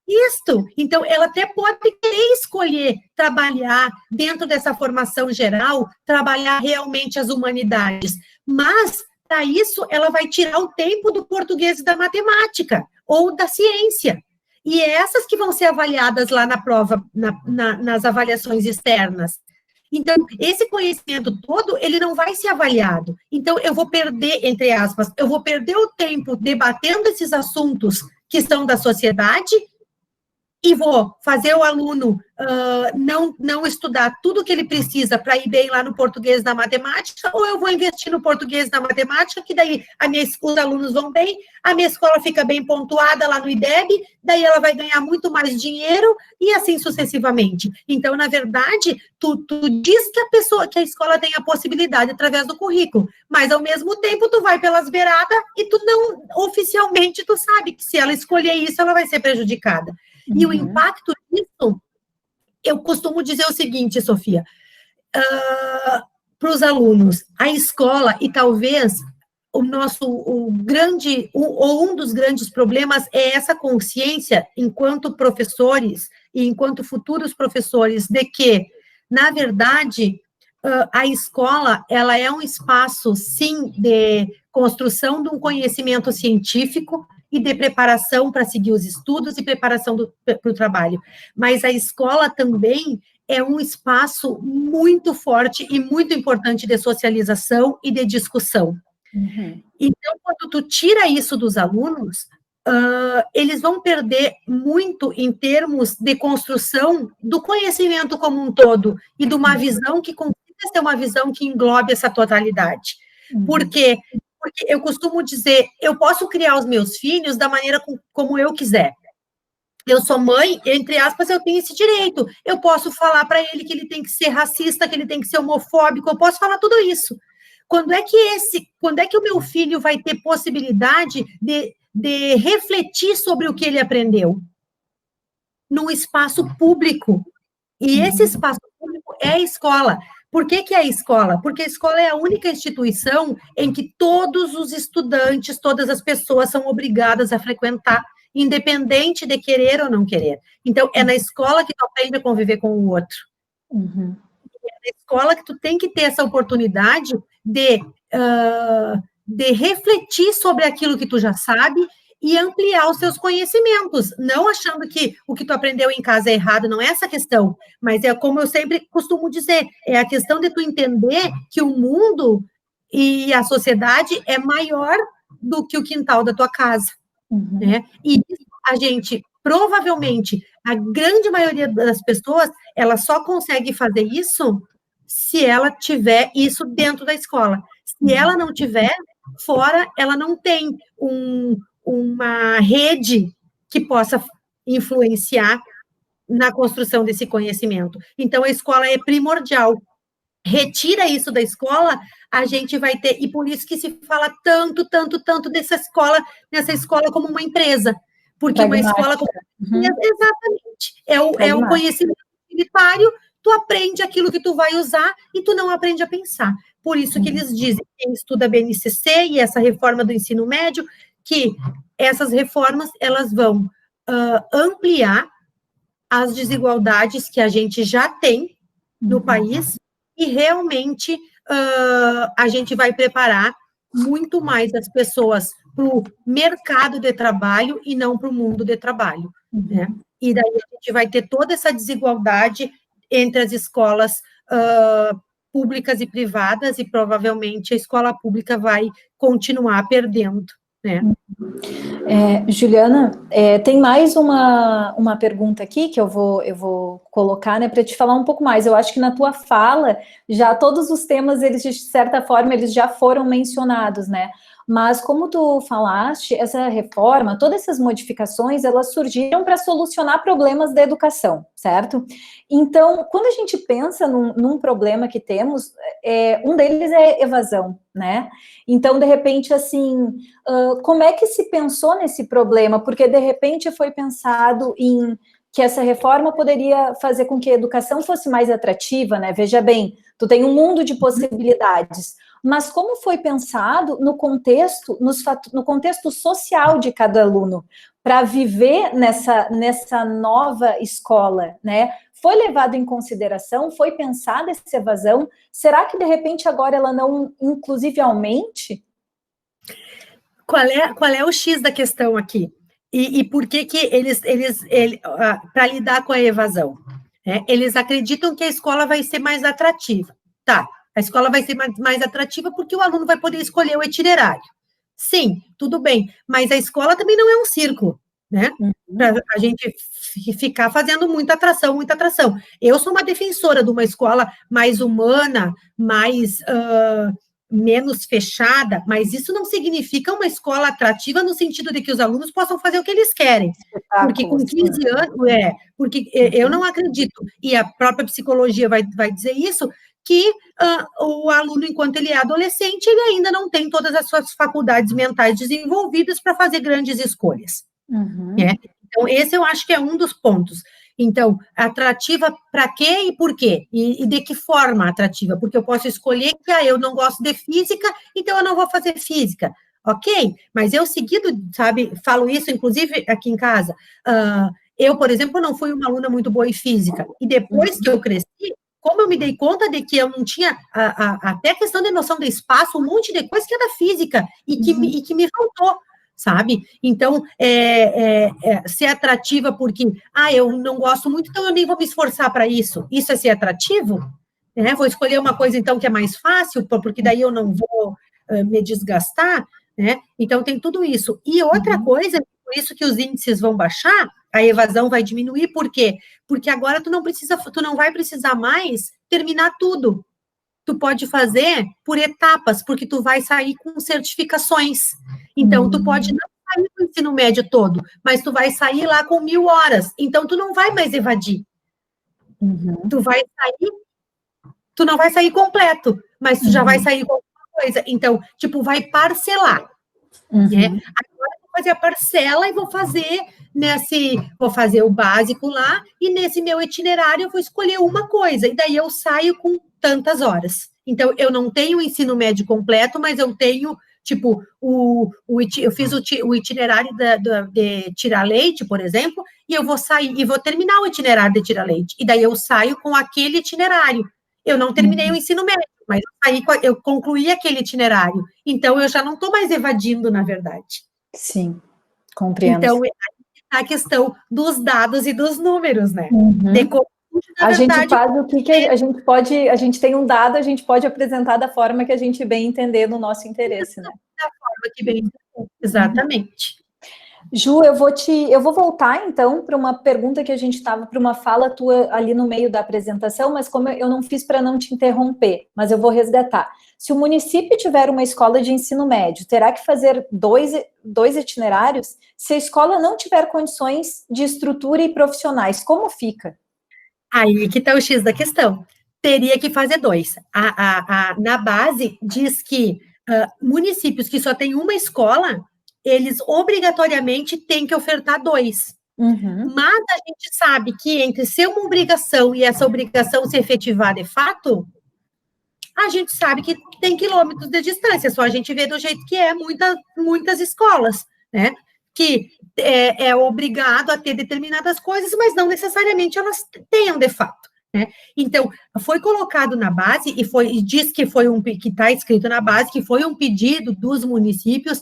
Isto, então, ela até pode querer escolher trabalhar dentro dessa formação geral, trabalhar realmente as humanidades, mas, para isso, ela vai tirar o tempo do português e da matemática, ou da ciência, e é essas que vão ser avaliadas lá na prova, nas avaliações externas. Então, esse conhecimento todo, ele não vai ser avaliado. Então, eu vou perder, entre aspas, eu vou perder o tempo debatendo esses assuntos que são da sociedade, e vou fazer o aluno não estudar tudo que ele precisa para ir bem lá no português e na matemática, ou eu vou investir no português e na matemática, que daí os alunos vão bem, a minha escola fica bem pontuada lá no IDEB, daí ela vai ganhar muito mais dinheiro, e assim sucessivamente. Então, na verdade, tu diz que a escola tem a possibilidade através do currículo, mas ao mesmo tempo tu vai pelas beiradas e tu não, oficialmente, tu sabe que se ela escolher isso, ela vai ser prejudicada. E o impacto disso, eu costumo dizer o seguinte, Sofia, para os alunos, a escola, e talvez um dos grandes problemas é essa consciência, enquanto professores e enquanto futuros professores, de que, na verdade, a escola, ela é um espaço, sim, de construção de um conhecimento científico, e de preparação para seguir os estudos e preparação para o trabalho. Mas a escola também é um espaço muito forte e muito importante de socialização e de discussão. Então, quando tu tira isso dos alunos, eles vão perder muito em termos de construção do conhecimento como um todo e de uma visão que consiga ser uma visão que englobe essa totalidade. Porque eu costumo dizer, eu posso criar os meus filhos da maneira como eu quiser. Eu sou mãe, entre aspas, eu tenho esse direito. Eu posso falar para ele que ele tem que ser racista, que ele tem que ser homofóbico, eu posso falar tudo isso. Quando é que o meu filho vai ter possibilidade de refletir sobre o que ele aprendeu? Num espaço público. E esse espaço público é a escola. Por que é a escola? Porque a escola é a única instituição em que todos os estudantes, todas as pessoas são obrigadas a frequentar, independente de querer ou não querer. Então, é na escola que tu aprende a conviver com o outro. É na escola que tu tem que ter essa oportunidade de refletir sobre aquilo que tu já sabe e ampliar os seus conhecimentos, não achando que o que tu aprendeu em casa é errado, não é essa a questão, mas é como eu sempre costumo dizer, é a questão de tu entender que o mundo e a sociedade é maior do que o quintal da tua casa, né? E a gente, provavelmente, a grande maioria das pessoas, ela só consegue fazer isso se ela tiver isso dentro da escola. Se ela não tiver, fora, ela não tem uma rede que possa influenciar na construção desse conhecimento. Então, a escola é primordial. Retira isso da escola, a gente vai ter, e por isso que se fala tanto nessa escola como uma empresa, porque uma escola como... Exatamente, é o conhecimento utilitário, tu aprende aquilo que tu vai usar e tu não aprende a pensar. Por isso que eles dizem, quem estuda BNCC e essa reforma do ensino médio, que essas reformas, elas vão ampliar as desigualdades que a gente já tem no país, e realmente a gente vai preparar muito mais as pessoas para o mercado de trabalho e não para o mundo de trabalho, né? E daí a gente vai ter toda essa desigualdade entre as escolas públicas e privadas, e provavelmente a escola pública vai continuar perdendo, né? Juliana, tem mais uma pergunta aqui que eu vou colocar, né, para te falar um pouco mais. Eu acho que na tua fala, já todos os temas, eles, de certa forma, eles já foram mencionados, né? Mas como tu falaste, essa reforma, todas essas modificações, elas surgiram para solucionar problemas da educação, certo? Então, quando a gente pensa num problema que temos, um deles é evasão, né? Então, de repente, assim, como é que se pensou nesse problema? Porque, de repente, foi pensado em que essa reforma poderia fazer com que a educação fosse mais atrativa, né? Veja bem, tu tem um mundo de possibilidades, mas como foi pensado no contexto, no contexto social de cada aluno, para viver nessa nova escola, né? Foi levado em consideração, foi pensada essa evasão? Será que, de repente, agora ela não, inclusive, aumente? Qual é o X da questão aqui? E por que eles para lidar com a evasão, né? Eles acreditam que a escola vai ser mais atrativa. Tá, a escola vai ser mais atrativa porque o aluno vai poder escolher o itinerário. Sim, tudo bem, mas a escola também não é um círculo, né? Para a gente ficar fazendo muita atração. Eu sou uma defensora de uma escola mais humana, mais... menos fechada, mas isso não significa uma escola atrativa no sentido de que os alunos possam fazer o que eles querem. Porque com 15 anos, porque eu não acredito, e a própria psicologia vai dizer isso, que o aluno, enquanto ele é adolescente, ele ainda não tem todas as suas faculdades mentais desenvolvidas para fazer grandes escolhas. Né? Então, esse eu acho que é um dos pontos. Então, atrativa para quê e por quê? E de que forma atrativa? Porque eu posso escolher que eu não gosto de física, então eu não vou fazer física. Ok, mas eu seguido, sabe, falo isso, inclusive, aqui em casa. Eu, por exemplo, não fui uma aluna muito boa em física. E depois que eu cresci, como eu me dei conta de que eu não tinha até a questão de noção de espaço, um monte de coisa que era física e que me faltou, sabe? Então, ser atrativa porque, eu não gosto muito, então eu nem vou me esforçar para isso. Isso é ser atrativo? Vou escolher uma coisa, então, que é mais fácil, porque daí eu não vou me desgastar, né? Então, tem tudo isso. E outra coisa, por isso que os índices vão baixar, a evasão vai diminuir, por quê? Porque agora tu não vai precisar mais terminar tudo. Tu pode fazer por etapas, porque tu vai sair com certificações. Então, tu pode não sair com o ensino médio todo, mas tu vai sair lá com 1000 horas. Então, tu não vai mais evadir. Tu não vai sair completo, mas tu já vai sair com alguma coisa. Então, tipo, vai parcelar. Né? Agora eu vou fazer a parcela e vou fazer o básico lá, e nesse meu itinerário eu vou escolher uma coisa, e daí eu saio com tantas horas. Então, eu não tenho o ensino médio completo, mas eu tenho, tipo, eu fiz o itinerário de tirar leite, por exemplo, e eu vou sair, e vou terminar o itinerário de tirar leite, e daí eu saio com aquele itinerário. Eu não terminei o ensino médio, mas eu concluí aquele itinerário. Então, eu já não estou mais evadindo, na verdade. Sim, compreendo. Então, a questão dos dados e dos números, né? Gente faz o que a gente pode, a gente tem um dado, a gente pode apresentar da forma que a gente bem entender no nosso interesse, né? Da forma que bem entender, exatamente. Ju, eu vou voltar então para uma pergunta que a gente estava, para uma fala tua ali no meio da apresentação, mas como eu não fiz para não te interromper, mas eu vou resgatar. Se o município tiver uma escola de ensino médio, terá que fazer dois itinerários? Se a escola não tiver condições de estrutura e profissionais, como fica? Aí que está o X da questão. Teria que fazer dois. Na base, diz que municípios que só têm uma escola, eles obrigatoriamente têm que ofertar dois. Uhum. Mas a gente sabe que entre ser uma obrigação e essa obrigação se efetivar de fato, a gente sabe que tem quilômetros de distância, só a gente vê do jeito que é muitas escolas, né? Que é obrigado a ter determinadas coisas, mas não necessariamente elas tenham de fato, né? Então, foi colocado na base e diz que que está escrito na base que foi um pedido dos municípios,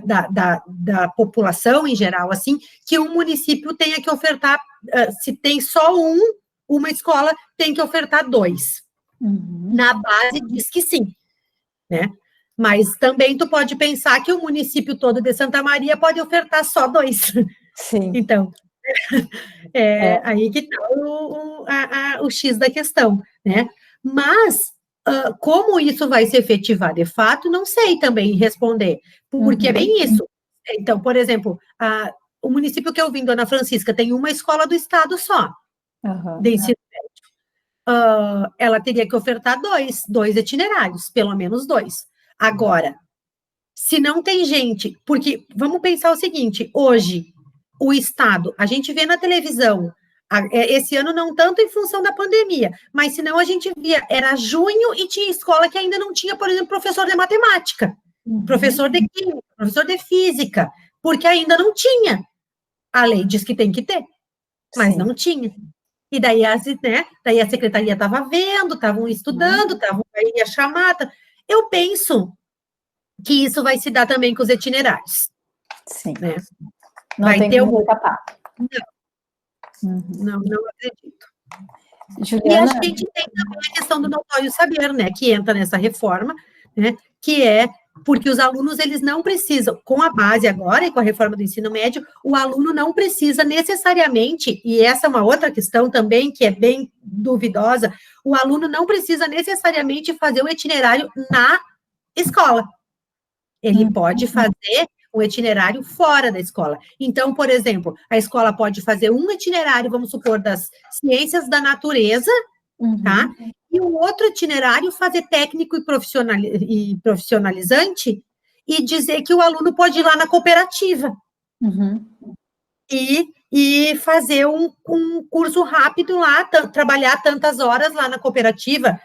da população em geral, assim, que um município tenha que ofertar, se tem só uma escola, tem que ofertar dois. Uhum. Na base diz que sim, né? Mas também tu pode pensar que o município todo de Santa Maria pode ofertar só dois. Sim. Então, aí que está o X da questão, né? Mas, como isso vai se efetivar de fato, não sei também responder, porque é bem isso. Então, por exemplo, o município que eu vim, Dona Francisca, tem uma escola do estado só, de ensino médio. Ela teria que ofertar dois itinerários, pelo menos dois. Agora, se não tem gente, porque vamos pensar o seguinte, hoje, o Estado, a gente vê na televisão, esse ano não tanto em função da pandemia, mas senão a gente via, era junho e tinha escola que ainda não tinha, por exemplo, professor de matemática, professor de química, professor de física, porque ainda não tinha. A lei diz que tem que ter, mas não tinha. E daí, daí a secretaria estava vendo, estavam estudando, ia chamar. Eu penso que isso vai se dar também com os itinerários. Sim. Né? Não vai tem ter como escapar. Não acredito. Juliana... E a gente tem também a questão do notório saber, né, que entra nessa reforma, né, que é porque os alunos, eles não precisam, com a base agora e com a reforma do ensino médio, o aluno não precisa necessariamente, e essa é uma outra questão também que é bem duvidosa, o aluno não precisa necessariamente fazer o itinerário na escola. Ele pode fazer um itinerário fora da escola. Então, por exemplo, a escola pode fazer um itinerário, vamos supor, das ciências da natureza, tá? E um outro itinerário fazer técnico e profissionalizante e dizer que o aluno pode ir lá na cooperativa. E fazer um curso rápido lá, trabalhar tantas horas lá na cooperativa,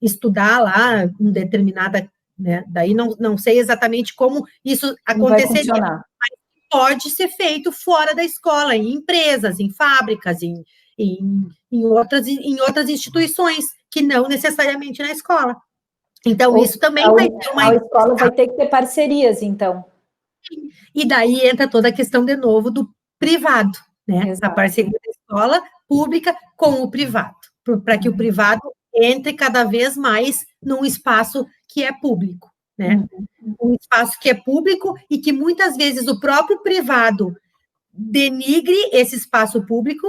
estudar lá uma determinada, né? Daí não sei exatamente como isso aconteceria, mas pode ser feito fora da escola, em empresas, em fábricas, em outras instituições, que não necessariamente na escola. Então, isso também vai ter a escola vai ter que ter parcerias, então. E daí entra toda a questão, de novo, do privado, né? Exato. A parceria da escola pública com o privado, para que o privado entre cada vez mais num espaço que é público, né? Um espaço que é público e que muitas vezes o próprio privado denigre esse espaço público,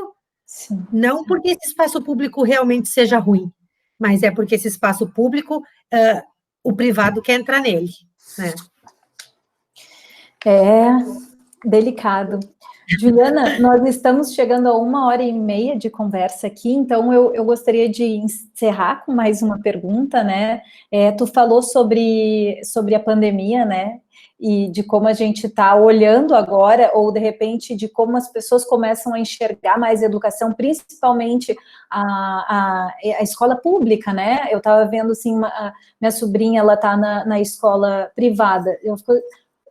não porque esse espaço público realmente seja ruim, mas é porque esse espaço público, o privado quer entrar nele, né? É delicado. Juliana, nós estamos chegando a 1h30 de conversa aqui, então eu gostaria de encerrar com mais uma pergunta, né? Tu falou sobre a pandemia, né? E de como a gente está olhando agora, ou de repente de como as pessoas começam a enxergar mais a educação, principalmente a escola pública, né? Eu estava vendo, assim, minha sobrinha, ela está na escola privada,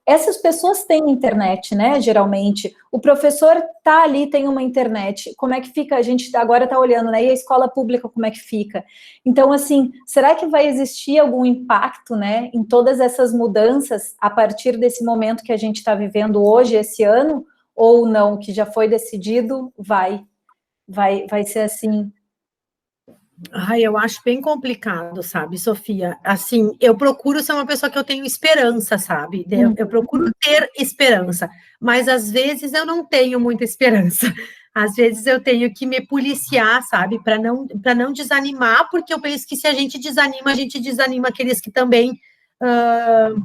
essas pessoas têm internet, né, geralmente. O professor está ali, tem uma internet. Como é que fica? A gente agora está olhando, né? E a escola pública, como é que fica? Então, assim, será que vai existir algum impacto, né, em todas essas mudanças a partir desse momento que a gente está vivendo hoje, esse ano? Ou não, que já foi decidido, vai ser assim? Ai, eu acho bem complicado, sabe, Sofia? Assim, eu procuro ser uma pessoa que eu tenho esperança, sabe? Eu procuro ter esperança, mas às vezes eu não tenho muita esperança. Às vezes eu tenho que me policiar, sabe, para não desanimar, porque eu penso que se a gente desanima aqueles que também Estão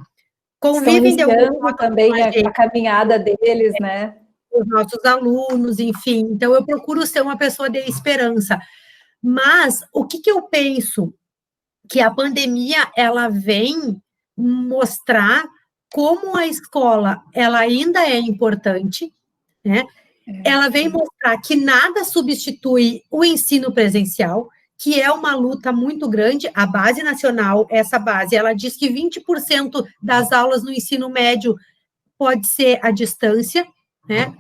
convivem de algum iniciando modo com também a a gente, caminhada deles, né? os nossos alunos, enfim. Então eu procuro ser uma pessoa de esperança. Mas o que eu penso? Que a pandemia ela vem mostrar como a escola ela ainda é importante, né? Ela vem mostrar que nada substitui o ensino presencial, que é uma luta muito grande. A base nacional, essa base, ela diz que 20% das aulas no ensino médio pode ser à distância, né?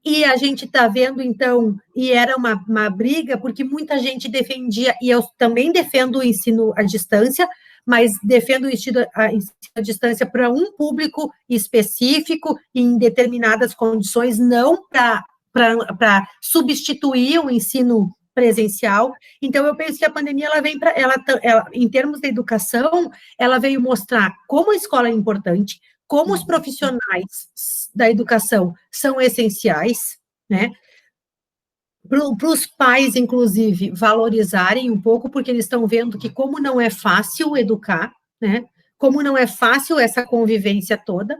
E a gente está vendo, então, e era uma briga, porque muita gente defendia, e eu também defendo o ensino à distância, mas defendo o ensino à distância para um público específico, em determinadas condições, não para substituir o ensino presencial. Então, eu penso que a pandemia, ela vem para, ela, em termos de educação, ela veio mostrar como a escola é importante, como os profissionais da educação são essenciais, né? Para os pais, inclusive, valorizarem um pouco, porque eles estão vendo que como não é fácil educar, né? Como não é fácil essa convivência toda,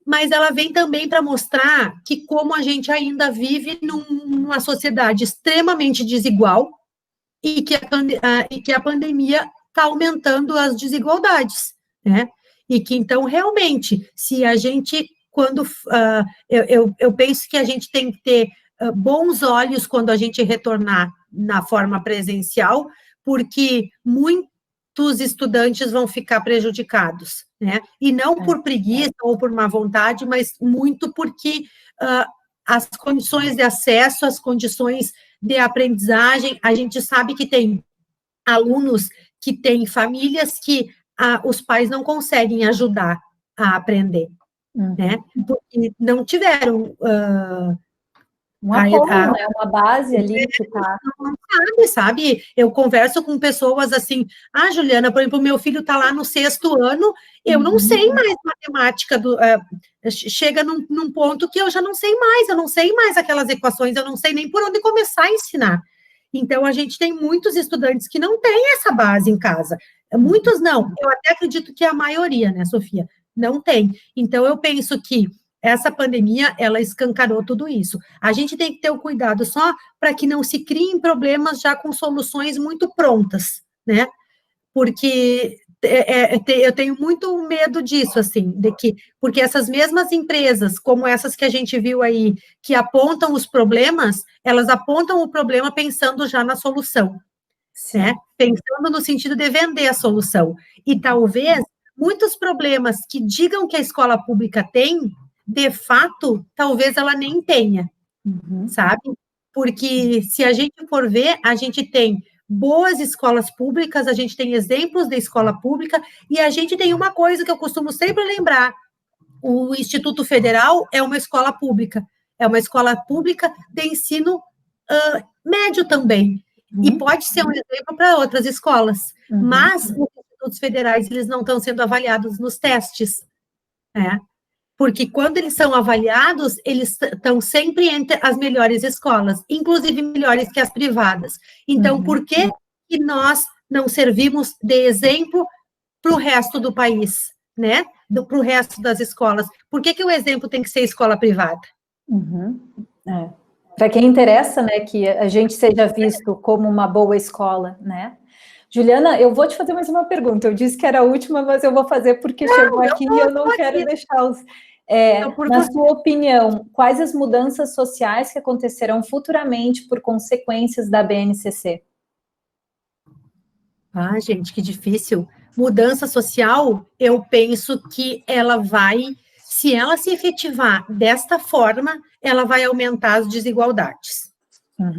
mas ela vem também para mostrar que como a gente ainda vive numa sociedade extremamente desigual e que a pandemia está aumentando as desigualdades, né? E que, então, realmente, se a gente, quando, eu penso que a gente tem que ter bons olhos quando a gente retornar na forma presencial, porque muitos estudantes vão ficar prejudicados, né? E não por preguiça ou por má vontade, mas muito porque as condições de acesso, as condições de aprendizagem, a gente sabe que tem alunos que têm famílias que os pais não conseguem ajudar a aprender, né? Porque não tiveram um apoio, né? Uma base ali que tá. Sabe? Eu converso com pessoas assim, Juliana, por exemplo, meu filho está lá no 6º ano, eu não sei mais matemática, chega num ponto que eu já não sei mais, eu não sei mais aquelas equações, eu não sei nem por onde começar a ensinar. Então, a gente tem muitos estudantes que não têm essa base em casa. Muitos não, eu até acredito que a maioria, né, Sofia, não tem. Então, eu penso que essa pandemia, ela escancarou tudo isso. A gente tem que ter o cuidado só para que não se criem problemas já com soluções muito prontas, né? Porque eu tenho muito medo disso, assim, porque essas mesmas empresas, como essas que a gente viu aí, que apontam os problemas, elas apontam o problema pensando já na solução, né? Pensando no sentido de vender a solução. E talvez muitos problemas que digam que a escola pública tem, de fato, talvez ela nem tenha, sabe? Porque se a gente for ver, a gente tem boas escolas públicas, a gente tem exemplos de escola pública, e a gente tem uma coisa que eu costumo sempre lembrar: o Instituto Federal é uma escola pública de ensino médio também, e pode ser um exemplo para outras escolas, mas os institutos federais, eles não estão sendo avaliados nos testes, né? Porque quando eles são avaliados, eles estão sempre entre as melhores escolas, inclusive melhores que as privadas. Então, por que nós não servimos de exemplo para o resto do país, né? Para o resto das escolas? Por que o exemplo tem que ser escola privada? Para quem interessa, né, que a gente seja visto como uma boa escola, né? Juliana, eu vou te fazer mais uma pergunta. Eu disse que era a última, mas eu vou fazer porque chegou aqui e eu não quero deixar os... na sua opinião, quais as mudanças sociais que acontecerão futuramente por consequências da BNCC? Gente, que difícil. Mudança social, eu penso que ela vai, se ela se efetivar desta forma, ela vai aumentar as desigualdades.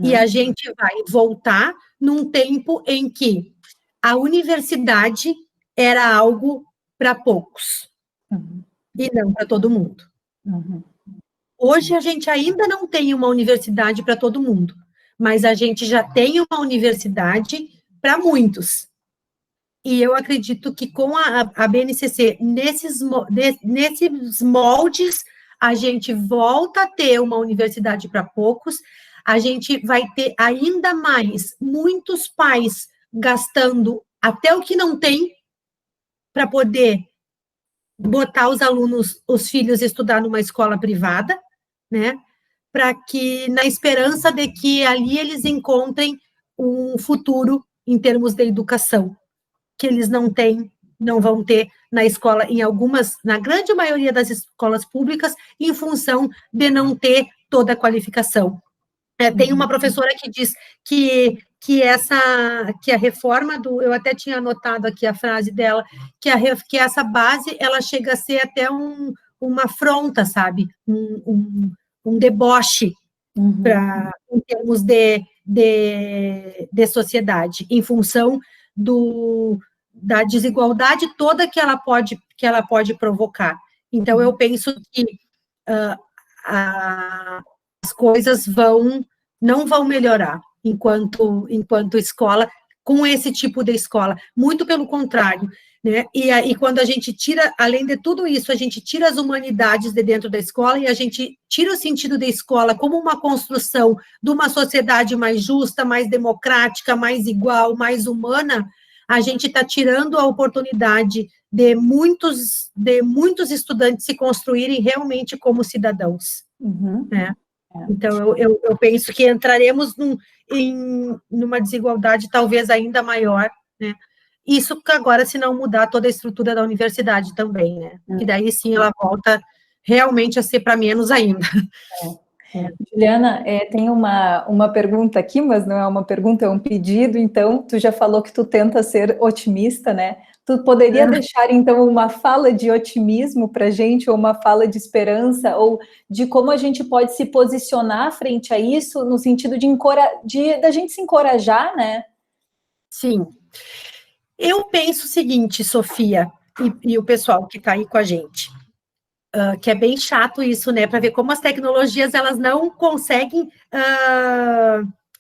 E a gente vai voltar num tempo em que a universidade era algo para poucos, e não para todo mundo. Hoje a gente ainda não tem uma universidade para todo mundo, mas a gente já tem uma universidade para muitos. E eu acredito que com a BNCC, nesses moldes, a gente volta a ter uma universidade para poucos, a gente vai ter ainda mais muitos pais gastando até o que não tem para poder botar os alunos, os filhos, estudar numa escola privada, né? Para que, na esperança de que ali eles encontrem um futuro em termos de educação, que eles não têm, não vão ter na escola, na grande maioria das escolas públicas, em função de não ter toda a qualificação. Tem uma professora que diz que a reforma eu até tinha anotado aqui a frase dela, que essa base, ela chega a ser até uma afronta, sabe? Um deboche em termos de sociedade, em função da desigualdade toda que ela pode provocar. Então, eu penso que as coisas não vão melhorar enquanto escola, com esse tipo de escola, muito pelo contrário, né? E quando a gente tira, além de tudo isso, a gente tira as humanidades de dentro da escola e a gente tira o sentido da escola como uma construção de uma sociedade mais justa, mais democrática, mais igual, mais humana, a gente está tirando a oportunidade de muitos estudantes se construírem realmente como cidadãos, né? Então, eu penso que entraremos numa desigualdade talvez ainda maior, né? Isso agora, se não mudar toda a estrutura da universidade também, né? E daí, sim, ela volta realmente a ser para menos ainda. Juliana, tem uma pergunta aqui, mas não é uma pergunta, é um pedido. Então, tu já falou que tu tenta ser otimista, né? Tu poderia deixar, então, uma fala de otimismo para a gente, ou uma fala de esperança, ou de como a gente pode se posicionar frente a isso, no sentido da gente se encorajar, né? Sim. Eu penso o seguinte, Sofia, e o pessoal que está aí com a gente, que é bem chato isso, né, para ver como as tecnologias, elas não conseguem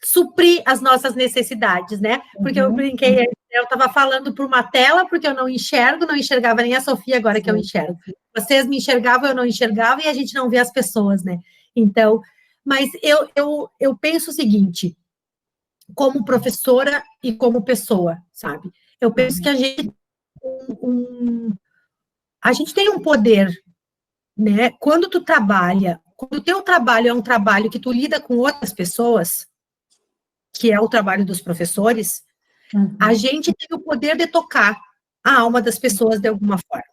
suprir as nossas necessidades, né, porque eu brinquei, eu estava falando por uma tela, porque eu não enxergava nem a Sofia agora que eu enxergo. Vocês me enxergavam, eu não enxergava, e a gente não vê as pessoas, né, então, mas eu penso o seguinte, como professora e como pessoa, sabe, eu penso que a gente tem um poder, né, quando o teu trabalho é um trabalho que tu lida com outras pessoas, que é o trabalho dos professores, a gente tem o poder de tocar a alma das pessoas de alguma forma.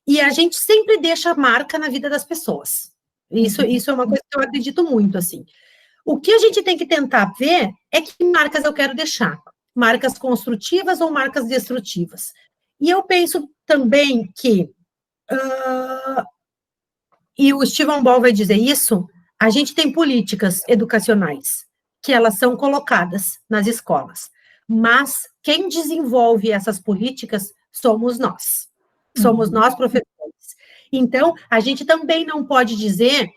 E a gente sempre deixa marca na vida das pessoas. Isso é uma coisa que eu acredito muito, assim. O que a gente tem que tentar ver é que marcas eu quero deixar. Marcas construtivas ou marcas destrutivas. E eu penso também que, e o Stephen Ball vai dizer isso, a gente tem políticas educacionais que elas são colocadas nas escolas, mas quem desenvolve essas políticas somos nós professores. Então, a gente também não pode dizer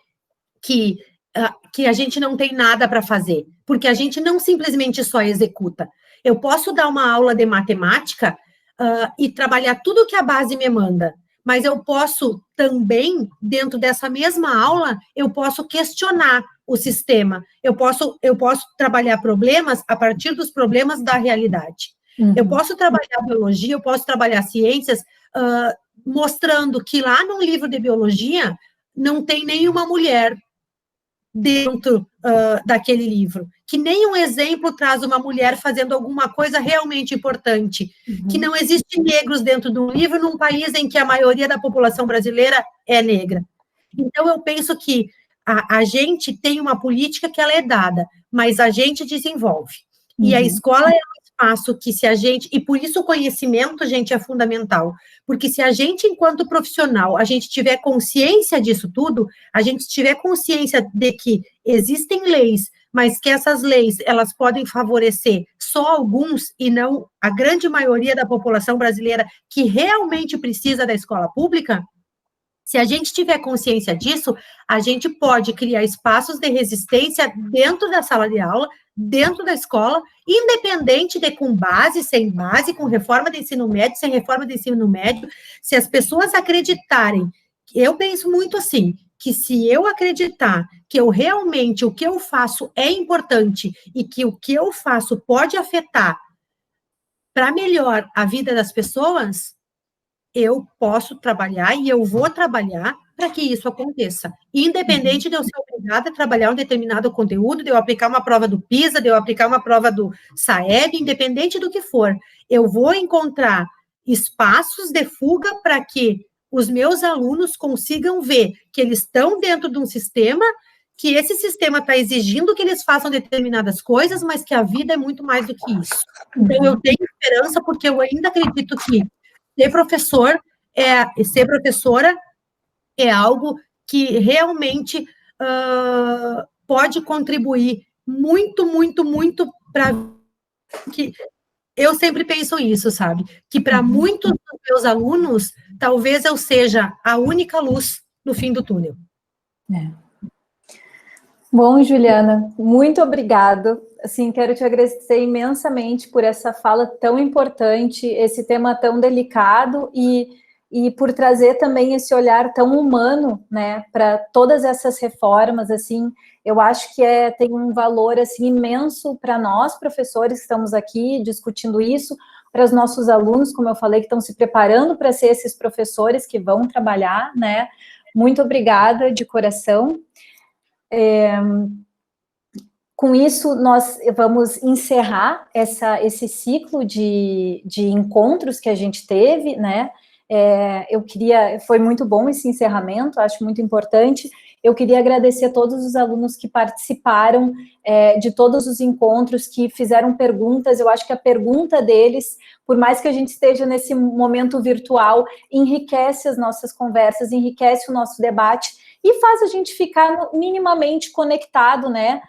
que a gente não tem nada para fazer, porque a gente não simplesmente só executa. Eu posso dar uma aula de matemática e trabalhar tudo que a base me manda, mas eu posso também, dentro dessa mesma aula, eu posso questionar o sistema, eu posso trabalhar problemas a partir dos problemas da realidade. Eu posso trabalhar biologia, eu posso trabalhar ciências, mostrando que lá no livro de biologia não tem nenhuma mulher dentro daquele livro, que nenhum exemplo traz uma mulher fazendo alguma coisa realmente importante, que não existe negros dentro de um livro num país em que a maioria da população brasileira é negra. Então, eu penso que a gente tem uma política que ela é dada, mas a gente desenvolve. E a escola é um espaço que se a gente... E por isso o conhecimento, gente, é fundamental. Porque se a gente, enquanto profissional, a gente tiver consciência disso tudo, a gente tiver consciência de que existem leis, mas que essas leis, elas podem favorecer só alguns e não a grande maioria da população brasileira que realmente precisa da escola pública, se a gente tiver consciência disso, a gente pode criar espaços de resistência dentro da sala de aula, dentro da escola, independente de com base, sem base, com reforma do ensino médio, sem reforma do ensino médio, se as pessoas acreditarem, eu penso muito assim, que se eu acreditar que eu realmente, o que eu faço é importante e que o que eu faço pode afetar para melhor a vida das pessoas, eu posso trabalhar e eu vou trabalhar para que isso aconteça. Independente de eu ser obrigada a trabalhar um determinado conteúdo, de eu aplicar uma prova do PISA, de eu aplicar uma prova do SAEB, independente do que for, eu vou encontrar espaços de fuga para que os meus alunos consigam ver que eles estão dentro de um sistema, que esse sistema está exigindo que eles façam determinadas coisas, mas que a vida é muito mais do que isso. Então, eu tenho esperança, porque eu ainda acredito que ser professor ser professora é algo que realmente pode contribuir muito, muito, muito para que eu sempre penso isso, sabe? Que para muitos dos meus alunos, talvez eu seja a única luz no fim do túnel. Bom, Juliana, muito obrigada. Assim, quero te agradecer imensamente por essa fala tão importante, esse tema tão delicado e por trazer também esse olhar tão humano, né, para todas essas reformas. Assim, eu acho que tem um valor assim imenso para nós, professores, que estamos aqui discutindo isso, para os nossos alunos, como eu falei, que estão se preparando para ser esses professores que vão trabalhar, né? Muito obrigada de coração. Com isso, nós vamos encerrar esse ciclo de encontros que a gente teve, né? Foi muito bom esse encerramento, acho muito importante. Eu queria agradecer a todos os alunos que participaram de todos os encontros, que fizeram perguntas. Eu acho que a pergunta deles, por mais que a gente esteja nesse momento virtual, enriquece as nossas conversas, enriquece o nosso debate e faz a gente ficar minimamente conectado, né?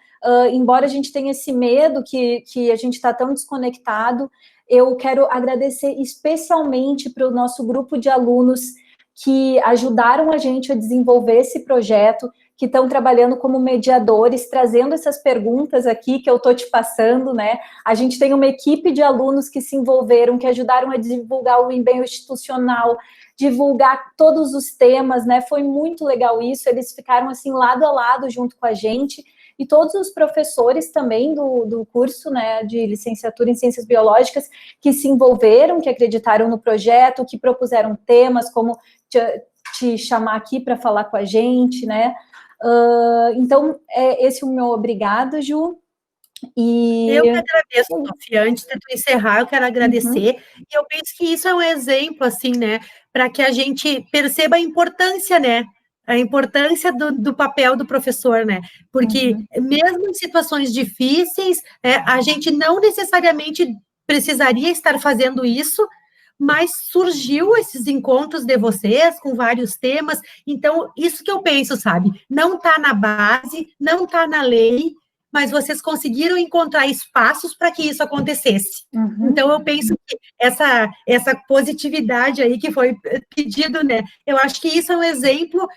Embora a gente tenha esse medo que a gente está tão desconectado, eu quero agradecer especialmente para o nosso grupo de alunos que ajudaram a gente a desenvolver esse projeto, que estão trabalhando como mediadores, trazendo essas perguntas aqui que eu estou te passando, né? A gente tem uma equipe de alunos que se envolveram, que ajudaram a divulgar o empenho institucional, divulgar todos os temas, né? Foi muito legal isso, eles ficaram assim lado a lado junto com a gente, e todos os professores também do curso, né, de licenciatura em Ciências Biológicas, que se envolveram, que acreditaram no projeto, que propuseram temas, como te chamar aqui para falar com a gente, né? Então, esse é o meu obrigado, Ju. Eu que agradeço, Sofia. Antes de tu encerrar, eu quero agradecer. E eu penso que isso é um exemplo, assim, né, para que a gente perceba a importância, né, a importância do papel do professor, né? Porque mesmo em situações difíceis, a gente não necessariamente precisaria estar fazendo isso, mas surgiu esses encontros de vocês com vários temas. Então, isso que eu penso, sabe? Não está na base, não está na lei, mas vocês conseguiram encontrar espaços para que isso acontecesse. Então, eu penso que essa positividade aí que foi pedido, né? Eu acho que isso é um exemplo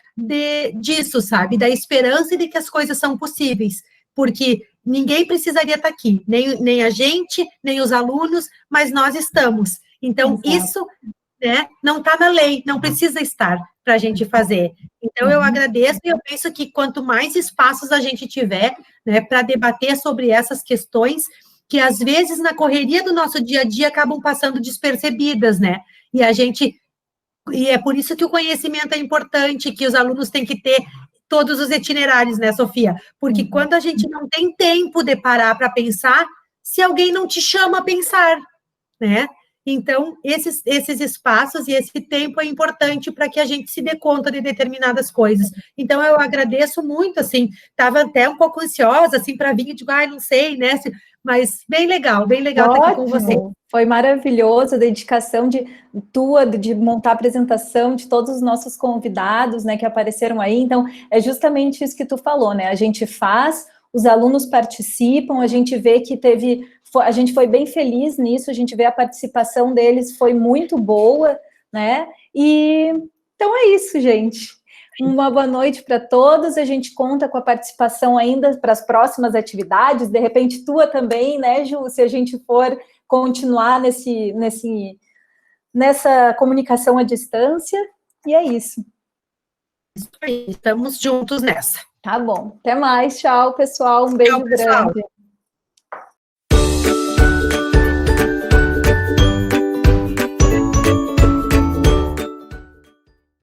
disso, sabe? Da esperança e de que as coisas são possíveis. Porque ninguém precisaria estar aqui, nem a gente, nem os alunos, mas nós estamos. Então, isso, né, não está na lei, não precisa estar para a gente fazer. Então, eu agradeço e eu penso que quanto mais espaços a gente tiver, né, para debater sobre essas questões, que às vezes na correria do nosso dia a dia acabam passando despercebidas, né? E é por isso que o conhecimento é importante, que os alunos têm que ter todos os itinerários, né, Sofia? Porque quando a gente não tem tempo de parar para pensar, se alguém não te chama a pensar, né? Então, esses espaços e esse tempo é importante para que a gente se dê conta de determinadas coisas. Então, eu agradeço muito, assim, estava até um pouco ansiosa, assim, para vir e digo, não sei, né? Mas bem legal estar aqui com você. Foi maravilhoso a dedicação de montar a apresentação de todos os nossos convidados, né, que apareceram aí. Então, é justamente isso que tu falou, né? A gente faz, os alunos participam, a gente vê que a gente foi bem feliz nisso, a gente vê a participação deles foi muito boa, né? E então é isso, gente. Uma boa noite para todos. A gente conta com a participação ainda para as próximas atividades, de repente tua também, né, Ju, se a gente for continuar nessa comunicação à distância. E é isso. Isso aí, estamos juntos nessa. Tá bom. Até mais. Tchau, pessoal. Um beijo grande.